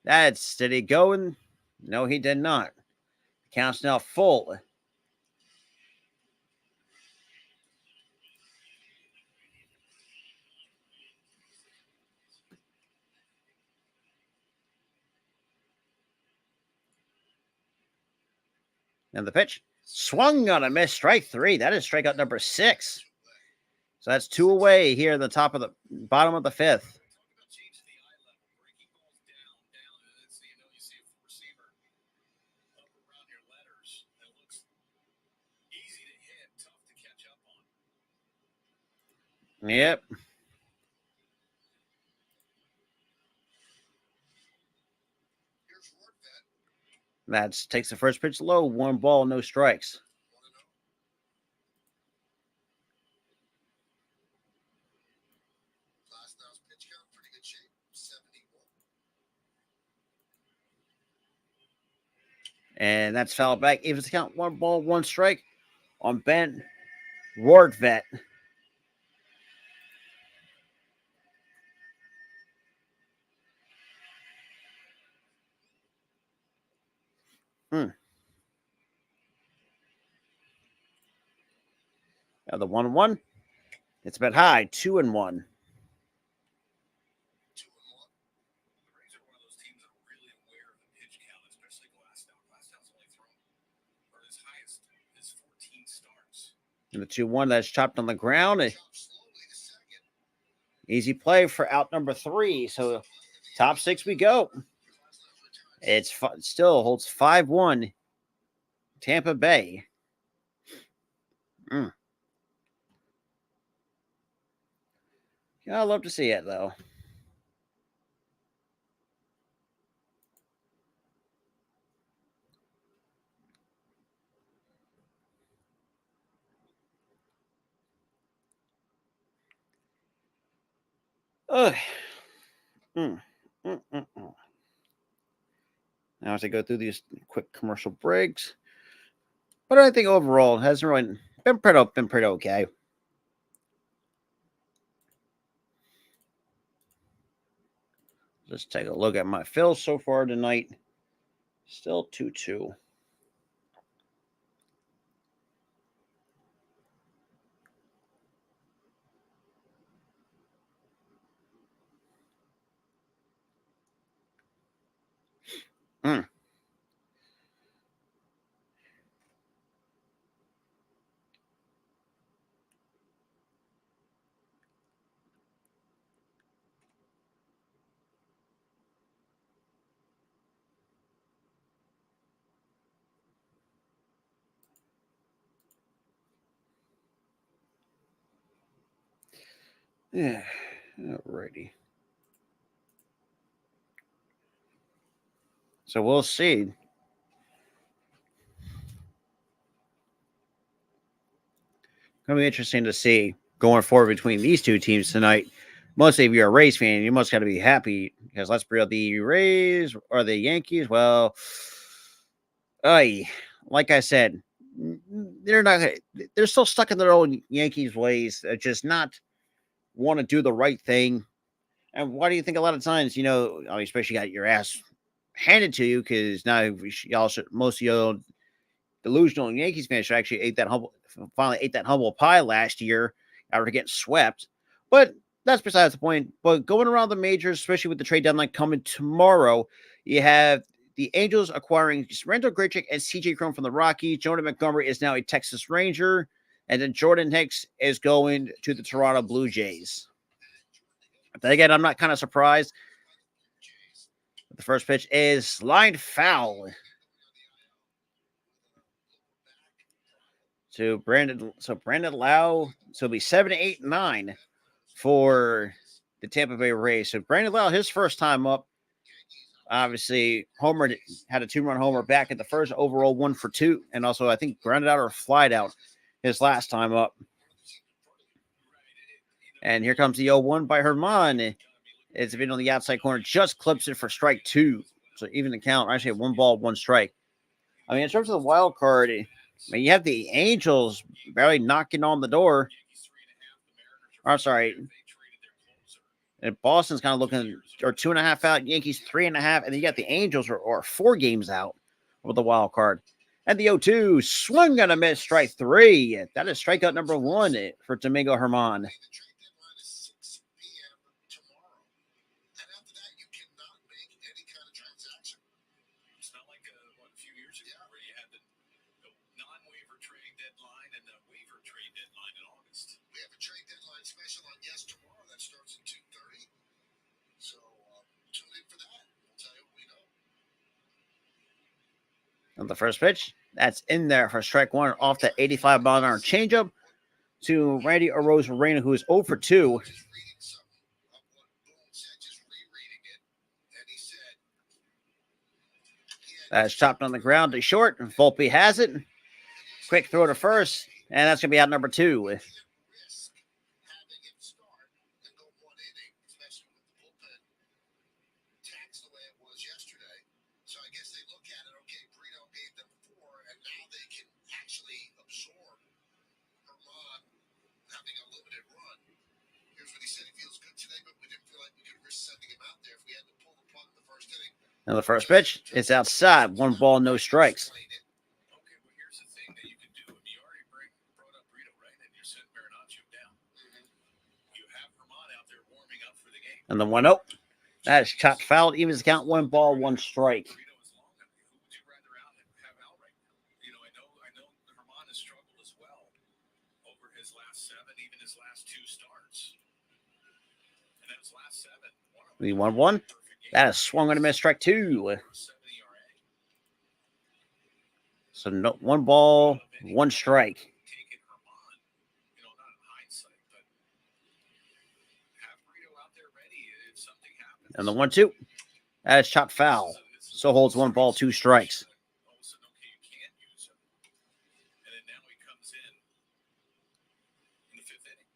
did he go? And no, he did not. Count's now full. And the pitch, swung on a miss, strike 3. That is strikeout number 6. So that's 2 away here at the top of the bottom of the 5th. Yep. That takes the first pitch low. 1 ball, no strikes. And that's fouled back. Evens the count, 1 ball, 1 strike on Ben Wardvet. Now the 1-1. It's a bit high, 2-1. 2-1. The Rays are one of those teams that are really aware of the pitch count, especially Glasnow. Glasnow's only thrown, or his highest is 14 starts. And the 2-1 that's chopped on the ground. Chopped slowly to second. Easy play for out number 3. So top 6 we go. It's still holds 5-1. Tampa Bay. Yeah, I'd love to see it though. Ugh. Now as I go through these quick commercial breaks, but I think overall it hasn't really been pretty okay. Let's take a look at my fills so far tonight. Still 2-2. Yeah, alrighty. So we'll see. Gonna be interesting to see going forward between these two teams tonight. Mostly, if you're a Rays fan, you must got to be happy because let's be real, the Rays or the Yankees. Well, like I said, they're not. They're still stuck in their own Yankees ways. Just not want to do the right thing. And why do you think a lot of times, especially got your ass handed to you because now y'all should, most of y'all delusional Yankees fans should actually finally ate that humble pie last year after getting swept. But that's besides the point. But going around the majors, especially with the trade deadline coming tomorrow, you have the Angels acquiring Randall Grichuk and CJ Cron from the Rockies. Jordan Montgomery is now a Texas Ranger. And then Jordan Hicks is going to the Toronto Blue Jays. But again, I'm not kind of surprised. The first pitch is line foul to Brandon. So Brandon Lau. So it'll be 7, 8, 9 for the Tampa Bay Rays. So Brandon Lau, his first time up, obviously homer had a 2-run homer back at the first, overall 1 for 2, and also I think grounded out or flied out his last time up. And here comes the 0-1 by Herman. It's been on the outside corner, just clips it for strike 2. So even the count, actually 1 ball, 1 strike. I mean, in terms of the wild card, you have the Angels barely knocking on the door. I'm sorry. And Boston's kind of looking, or 2.5 out, Yankees 3.5, and then you got the Angels are 4 games out with the wild card. And the 0-2, swung and a miss, strike 3. That is strikeout number 1 for Domingo Herman. Special on Yes Tomorrow that starts at 2:30. So tune in for that. We'll tell you what we know. On the first pitch, that's in there for strike 1 off the 85-mile-an-hour changeup to Randy Arozarena, who is 0 for 2. That's chopped on the ground to short, and Volpe has it. Quick throw to first, and that's going to be out number 2. So I guess they look at it, okay, Brito gave them 4, and now they can actually absorb Herman having a limited run. Here's what he said: he feels good today, but we didn't feel like we could risk sending him out there if we had to pull the plug in the first inning. And the first pitch is outside. 1 ball, no strikes. Okay, well, here's the thing that you can do. I mean, you already brought up Brito, right? And you sent Marinaccio down. You have Herman out there warming up for the game. And the 1-0. That is chopped foul. Evens the count. 1 ball, 1 strike. Brito is long. I mean, who would you rather have out right now? You know, I know Herman has struggled as well over his last 7, even his last 2 starts. And then his last 7, The 1-1. That is swung on a miss. Strike 2. So no, 1 ball, 1 strike. Taking Herman, you know, not in hindsight, but have Brito out there ready if something happens. And the 1-2. That is chopped foul. So holds 1 ball, 2 strikes. All of a sudden, okay, you can't use him. And then now he comes in the 5th inning.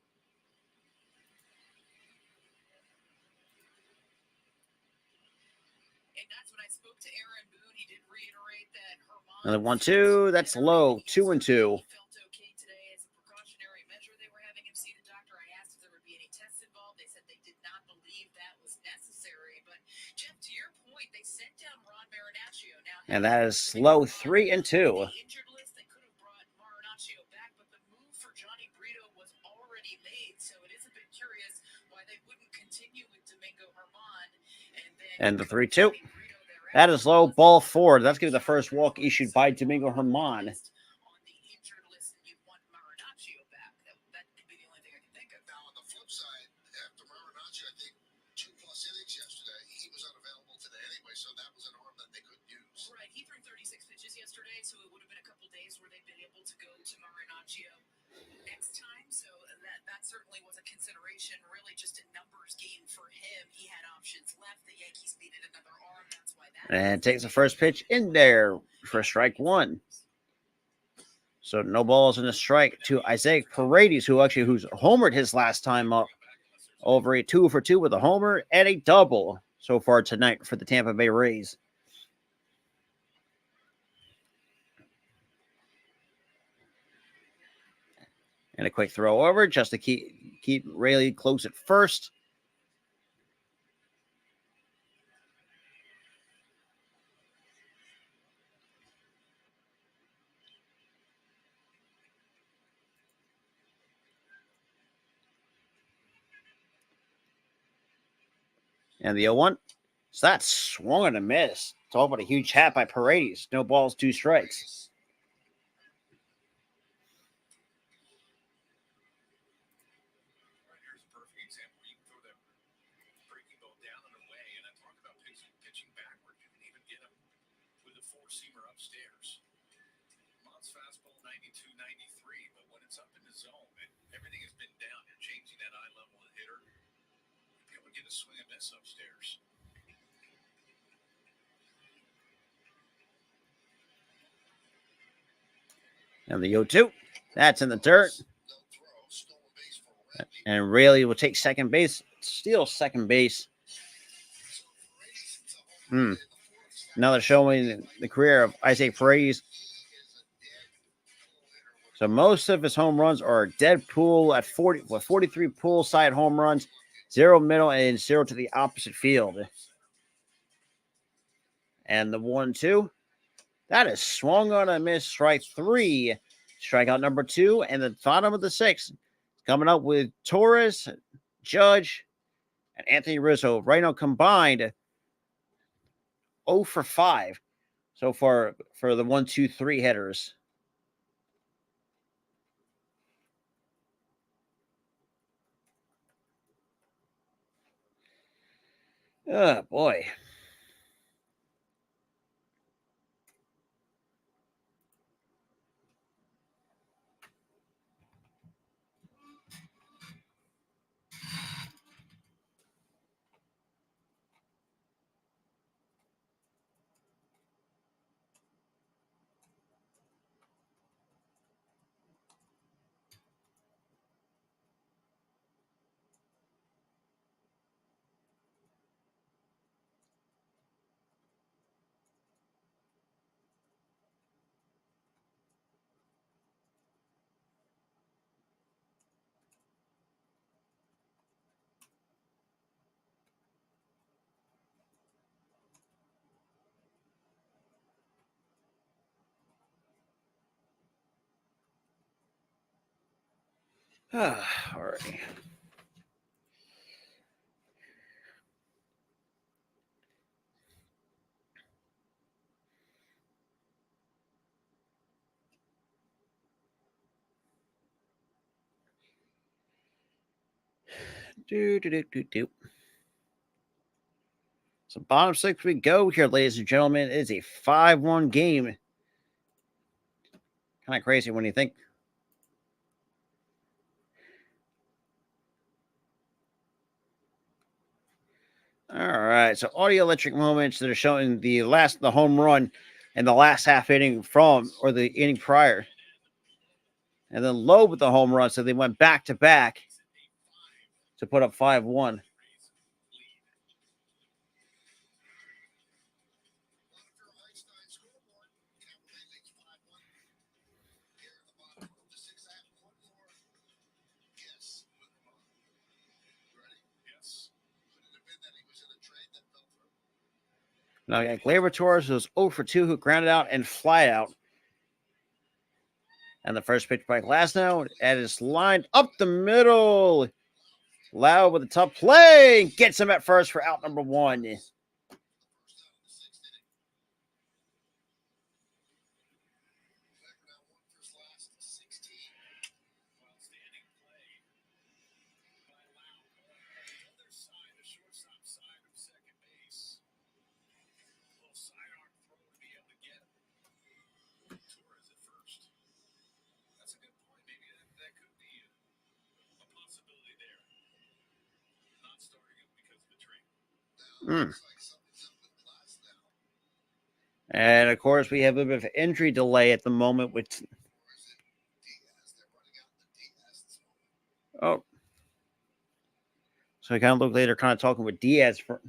And that's when I spoke to Aaron Boone. He did reiterate that Herman. And the 1-2. That's low. 2-2. He felt okay today as a precautionary measure. They were having him see the doctor. I asked if there would be any tests involved. They said they did not believe that was necessary. But Jeff, to your point, they sent down Ron Marinaccio. Now, And that is slow. 3-2. Injured list, they could have brought Marinaccio back, but the move for Johnny Brito was already made. So it is a bit curious why they wouldn't continue with Domingo Herman. And the 3-2. That is low. Ball 4. That's going to be the first walk issued by Domingo Herman. On the injured list, and you'd want Marinaccio back. That could be the only thing I can think of. Now, on the flip side, after Marinaccio, I think 2+ innings yesterday, he was unavailable today anyway, so that was an arm that they couldn't use. Right, he threw 36 pitches yesterday, so it would have been a couple days where they've been able to go to Marinaccio next time. So that certainly was a consideration. Really, just a numbers game for him. He had options left. The Yankees needed another arm. That's why that. And takes the first pitch in there for strike 1. So no balls and a strike to Isaac Paredes, who's homered his last time up. Over a 2 for 2 with a homer and a double so far tonight for the Tampa Bay Rays. And a quick throw over just to keep Rayleigh close at first. And the 0-1. So that's swung and a miss. Talk about a huge hat by Paredes. No balls, 2 strikes. Here's a perfect example. You can throw that breaking ball down and away, and I talk about pitching backward. You can even get him with a 4-seamer upstairs. Mott's fastball 92, 93, but when it's up in the zone, everything has been down. You're changing that eye level of hitter. You'll be able to get a swing and miss upstairs. And the 0-2. That's in the dirt. And Rayleigh will take second base. Steal second base. Another showing the career of Isaac Paredes. So most of his home runs are dead pool at 43 pool side home runs, 0 middle, and 0 to the opposite field. And the 1-2. That is swung on a miss. Strike 3. Strikeout number 2. And the bottom of the 6th. Coming up with Torres, Judge, and Anthony Rizzo. Right now combined 0 for 5 so far for the 1-2-3 hitters. Oh, boy. All right. Do. So bottom six we go here, ladies and gentlemen. It is a 5-1 game. Kind of crazy when you think. All right. So audio electric moments that are showing the home run and the last half inning or the inning prior. And then low with the home run. So they went back to back to put up 5-1. Now, yeah, Gleyber Torres was 0 for 2, who grounded out and fly out. And the first pitch by Glasnow, and it's lined up the middle. Loud with a tough play. Gets him at first for out number 1. And of course, we have a bit of injury delay at the moment with. Oh. So I kind of look later, kind of talking with Diaz for.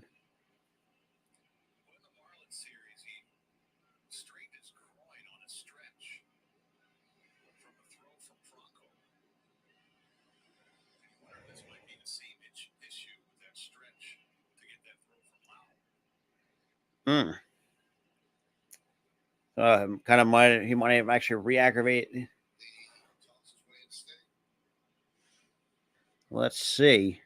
Kind of he might have actually re-aggravate. Let's see.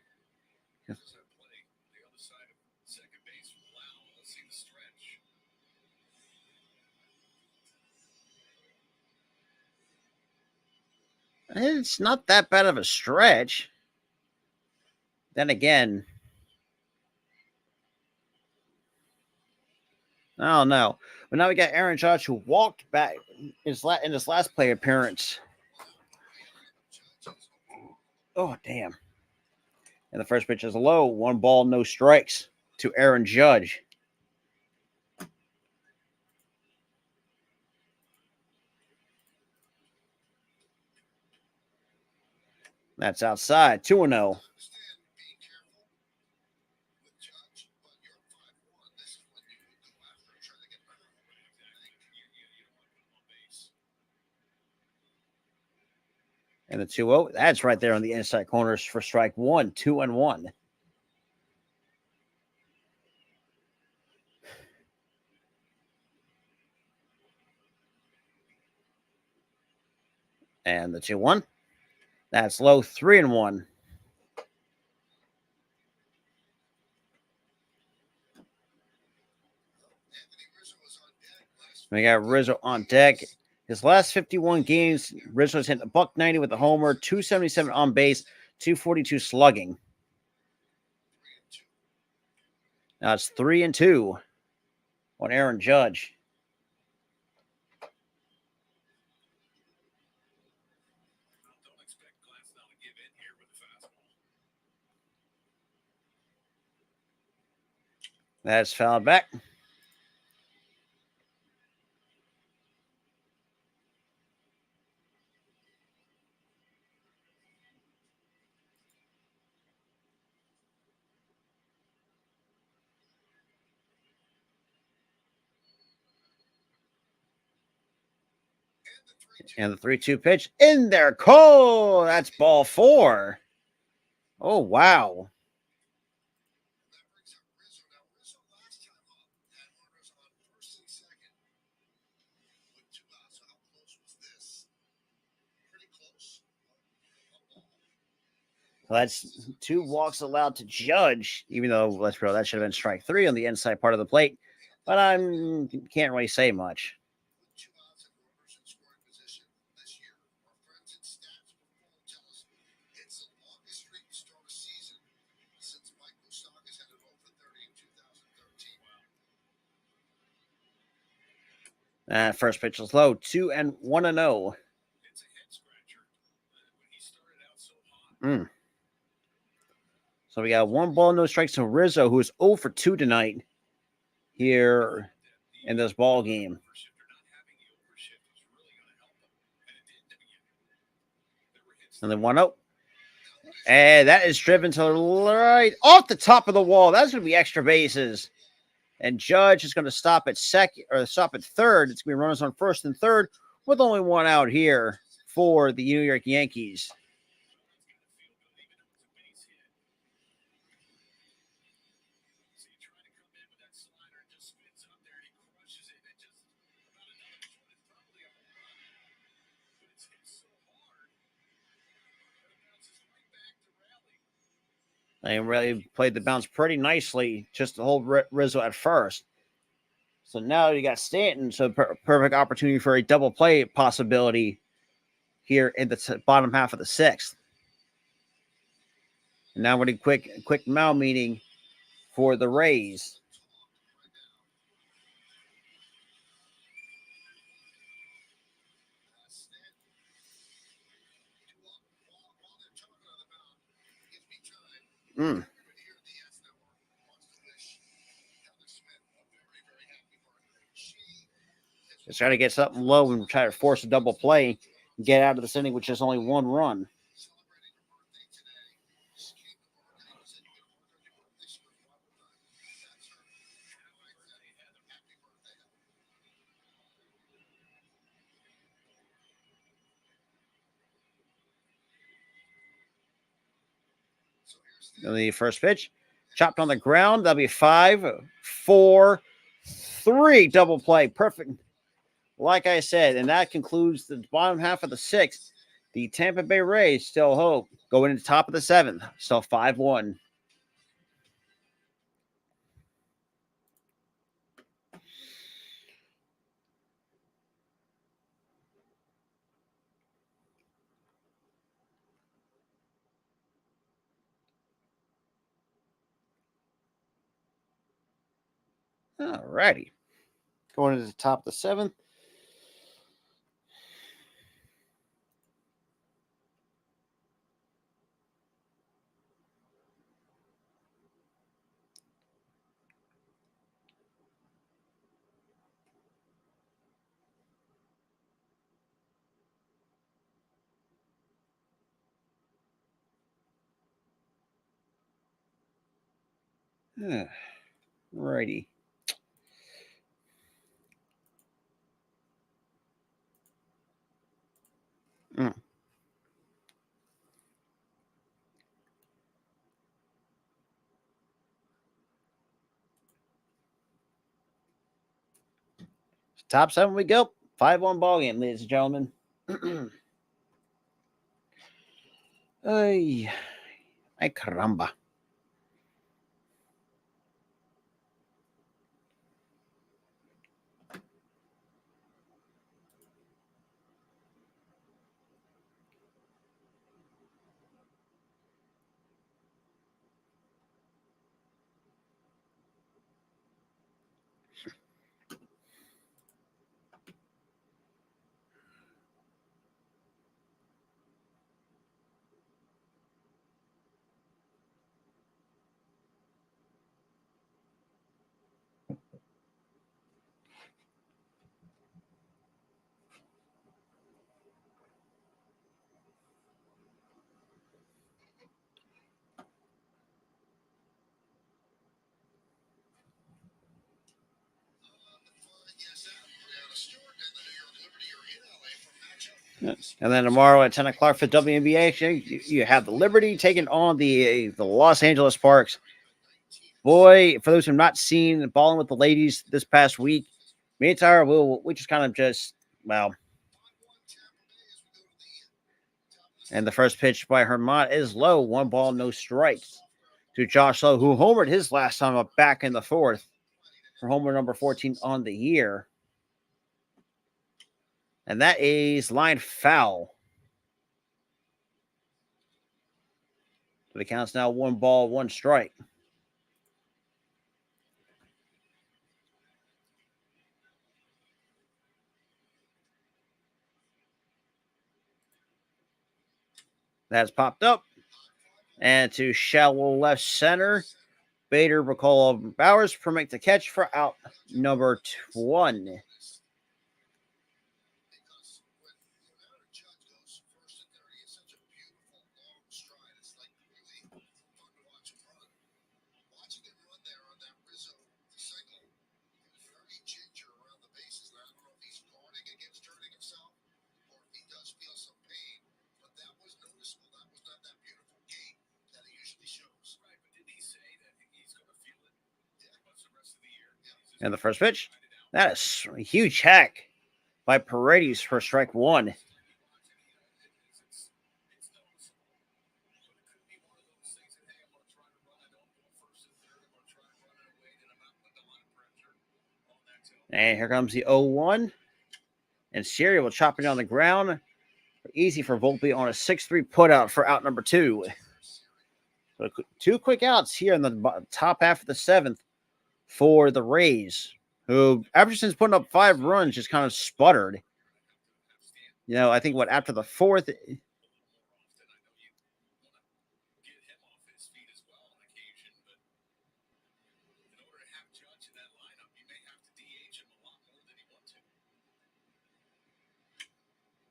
It's not that bad of a stretch. Then again, I don't know. But now we got Aaron Judge, who walked back in his last play appearance. Oh, damn. And the first pitch is low. 1 ball, no strikes to Aaron Judge. That's outside. 2-0. And the 2-0, that's right there on the inside corners for strike 1, 2-1. And the 2-1, that's low, 3-1. We got Rizzo on deck. His last 51 games, Rizzo's hit $190 with a homer, 277 on base, 242 slugging. Now it's 3-2 on Aaron Judge. That's fouled back. And the 3-2 pitch in there. Cole. That's ball 4. Oh, wow. Well, that's 2 walks allowed to Judge, even though, let's be real, that should have been strike 3 on the inside part of the plate. But I can't really say much. With 2 outs and runners in scoring position this year, our friends at Stats Perform tell us it's the longest streak to start a season since Mike Moustakas had it over 30 in 2013. First pitch was low, 2-1-0. It's a head scratcher when he started out so hot. So we got 1 ball, no strikes to Rizzo, who is 0 for 2 tonight here in this ball game. And then 1-0. And that is driven to the right off the top of the wall. That's going to be extra bases. And Judge is going to stop at second or stop at third. It's going to be runners on first and third with only 1 out here for the New York Yankees. They really played the bounce pretty nicely just to hold Rizzo at first. So now you got Stanton, so perfect opportunity for a double play possibility here in the bottom half of the 6th. And now we're in a quick mound meeting for the Rays. Just try to get something low and try to force a double play and get out of this inning, which is only 1 run. And the first pitch, chopped on the ground. That'll be 5, 4, 3 double play. Perfect. Like I said, and that concludes the bottom half of the 6th. The Tampa Bay Rays still hope going into the top of the 7th. Still 5-1. All righty. Going to the top of the 7th. Righty. Top 7 we go. 5-1 ball game, ladies and gentlemen. Ay caramba. And then tomorrow at 10 o'clock for WNBA, you have the Liberty taking on the Los Angeles Sparks. Boy, for those who have not seen Balling with the Ladies this past week, me and Tyra, we just kind of well, And the first pitch by Hermont is low. 1 ball, no strikes to Josh Lowe, who homered his last time up back in the fourth for homer number 14 on the year. And that is line foul. So the count's now 1 ball, 1 strike. That's popped up. And to shallow left center, Bader, Bacola, Bowers make the catch for out number 1. Because when Aaron Judge goes first and 30, it's such a beautiful long stride. It's like really fun to watch him run. Watching him run there on that Rizzo single, he was very ginger around the bases. And I don't know if he's guarding against turning himself or if he does feel some pain, but that was noticeable. That was not that beautiful gait that he usually shows. Right, but did he say that he's going to feel it much the rest of the year? And the first pitch, that is a huge hack by Paredes for strike 1. And here comes the 0-1. And Siri will chop it on the ground. Easy for Volpe on a 6-3 putout for out number 2. So 2 quick outs here in the top half of the 7th for the Rays, who, ever since putting up 5 runs, just kind of sputtered. I think after the 4th.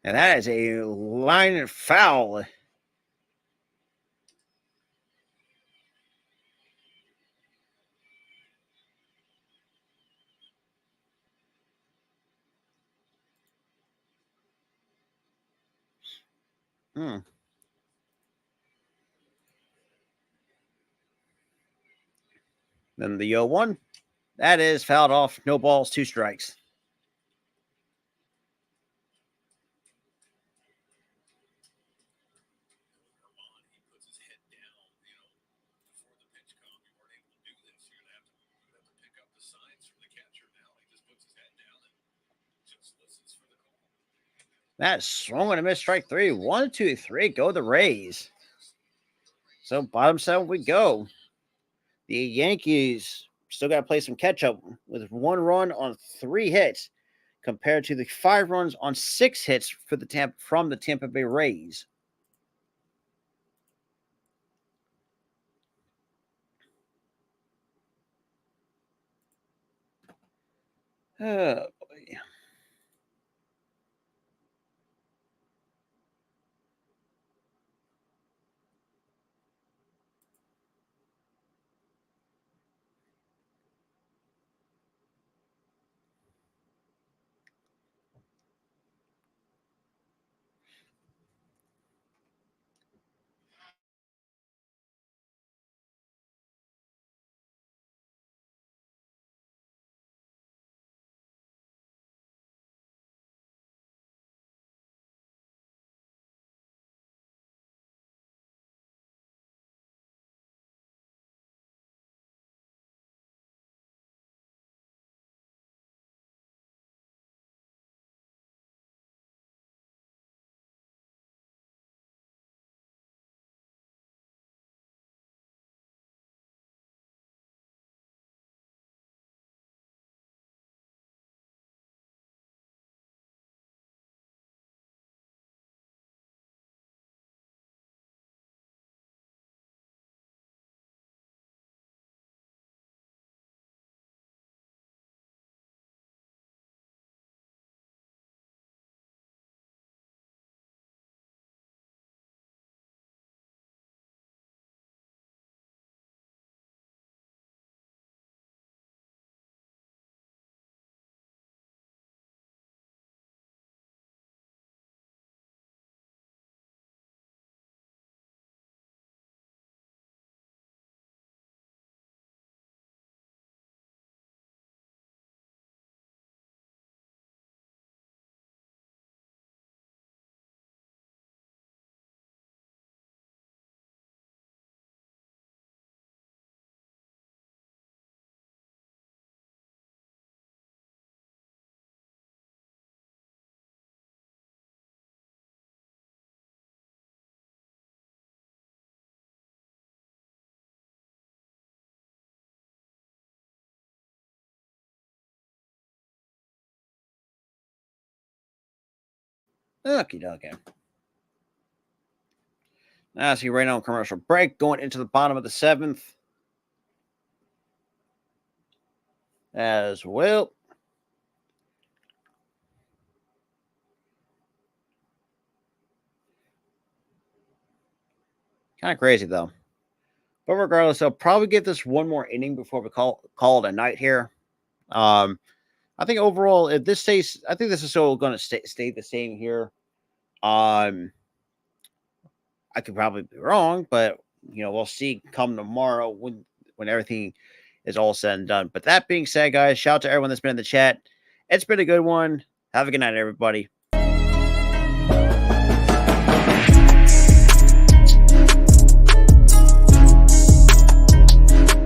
And that is a line foul. Then the 0-1. That is fouled off. No balls, 2 strikes. That's swung and a miss, strike 3. 1, 2, 3. Go the Rays. So bottom 7 we go. The Yankees still got to play some catch up with 1 run on 3 hits compared to the 5 runs on 6 hits for from the Tampa Bay Rays. Oh boy. Okie dokie. Now, see right now, commercial break going into the bottom of the 7th as well. Kind of crazy though. But regardless, I'll probably give this one more inning before we call it a night here. I think overall, if this stays, I think this is still going to stay the same here. I could probably be wrong, but we'll see come tomorrow when everything is all said and done. But that being said, guys, shout out to everyone that's been in the chat. It's been a good one. Have a good night, everybody.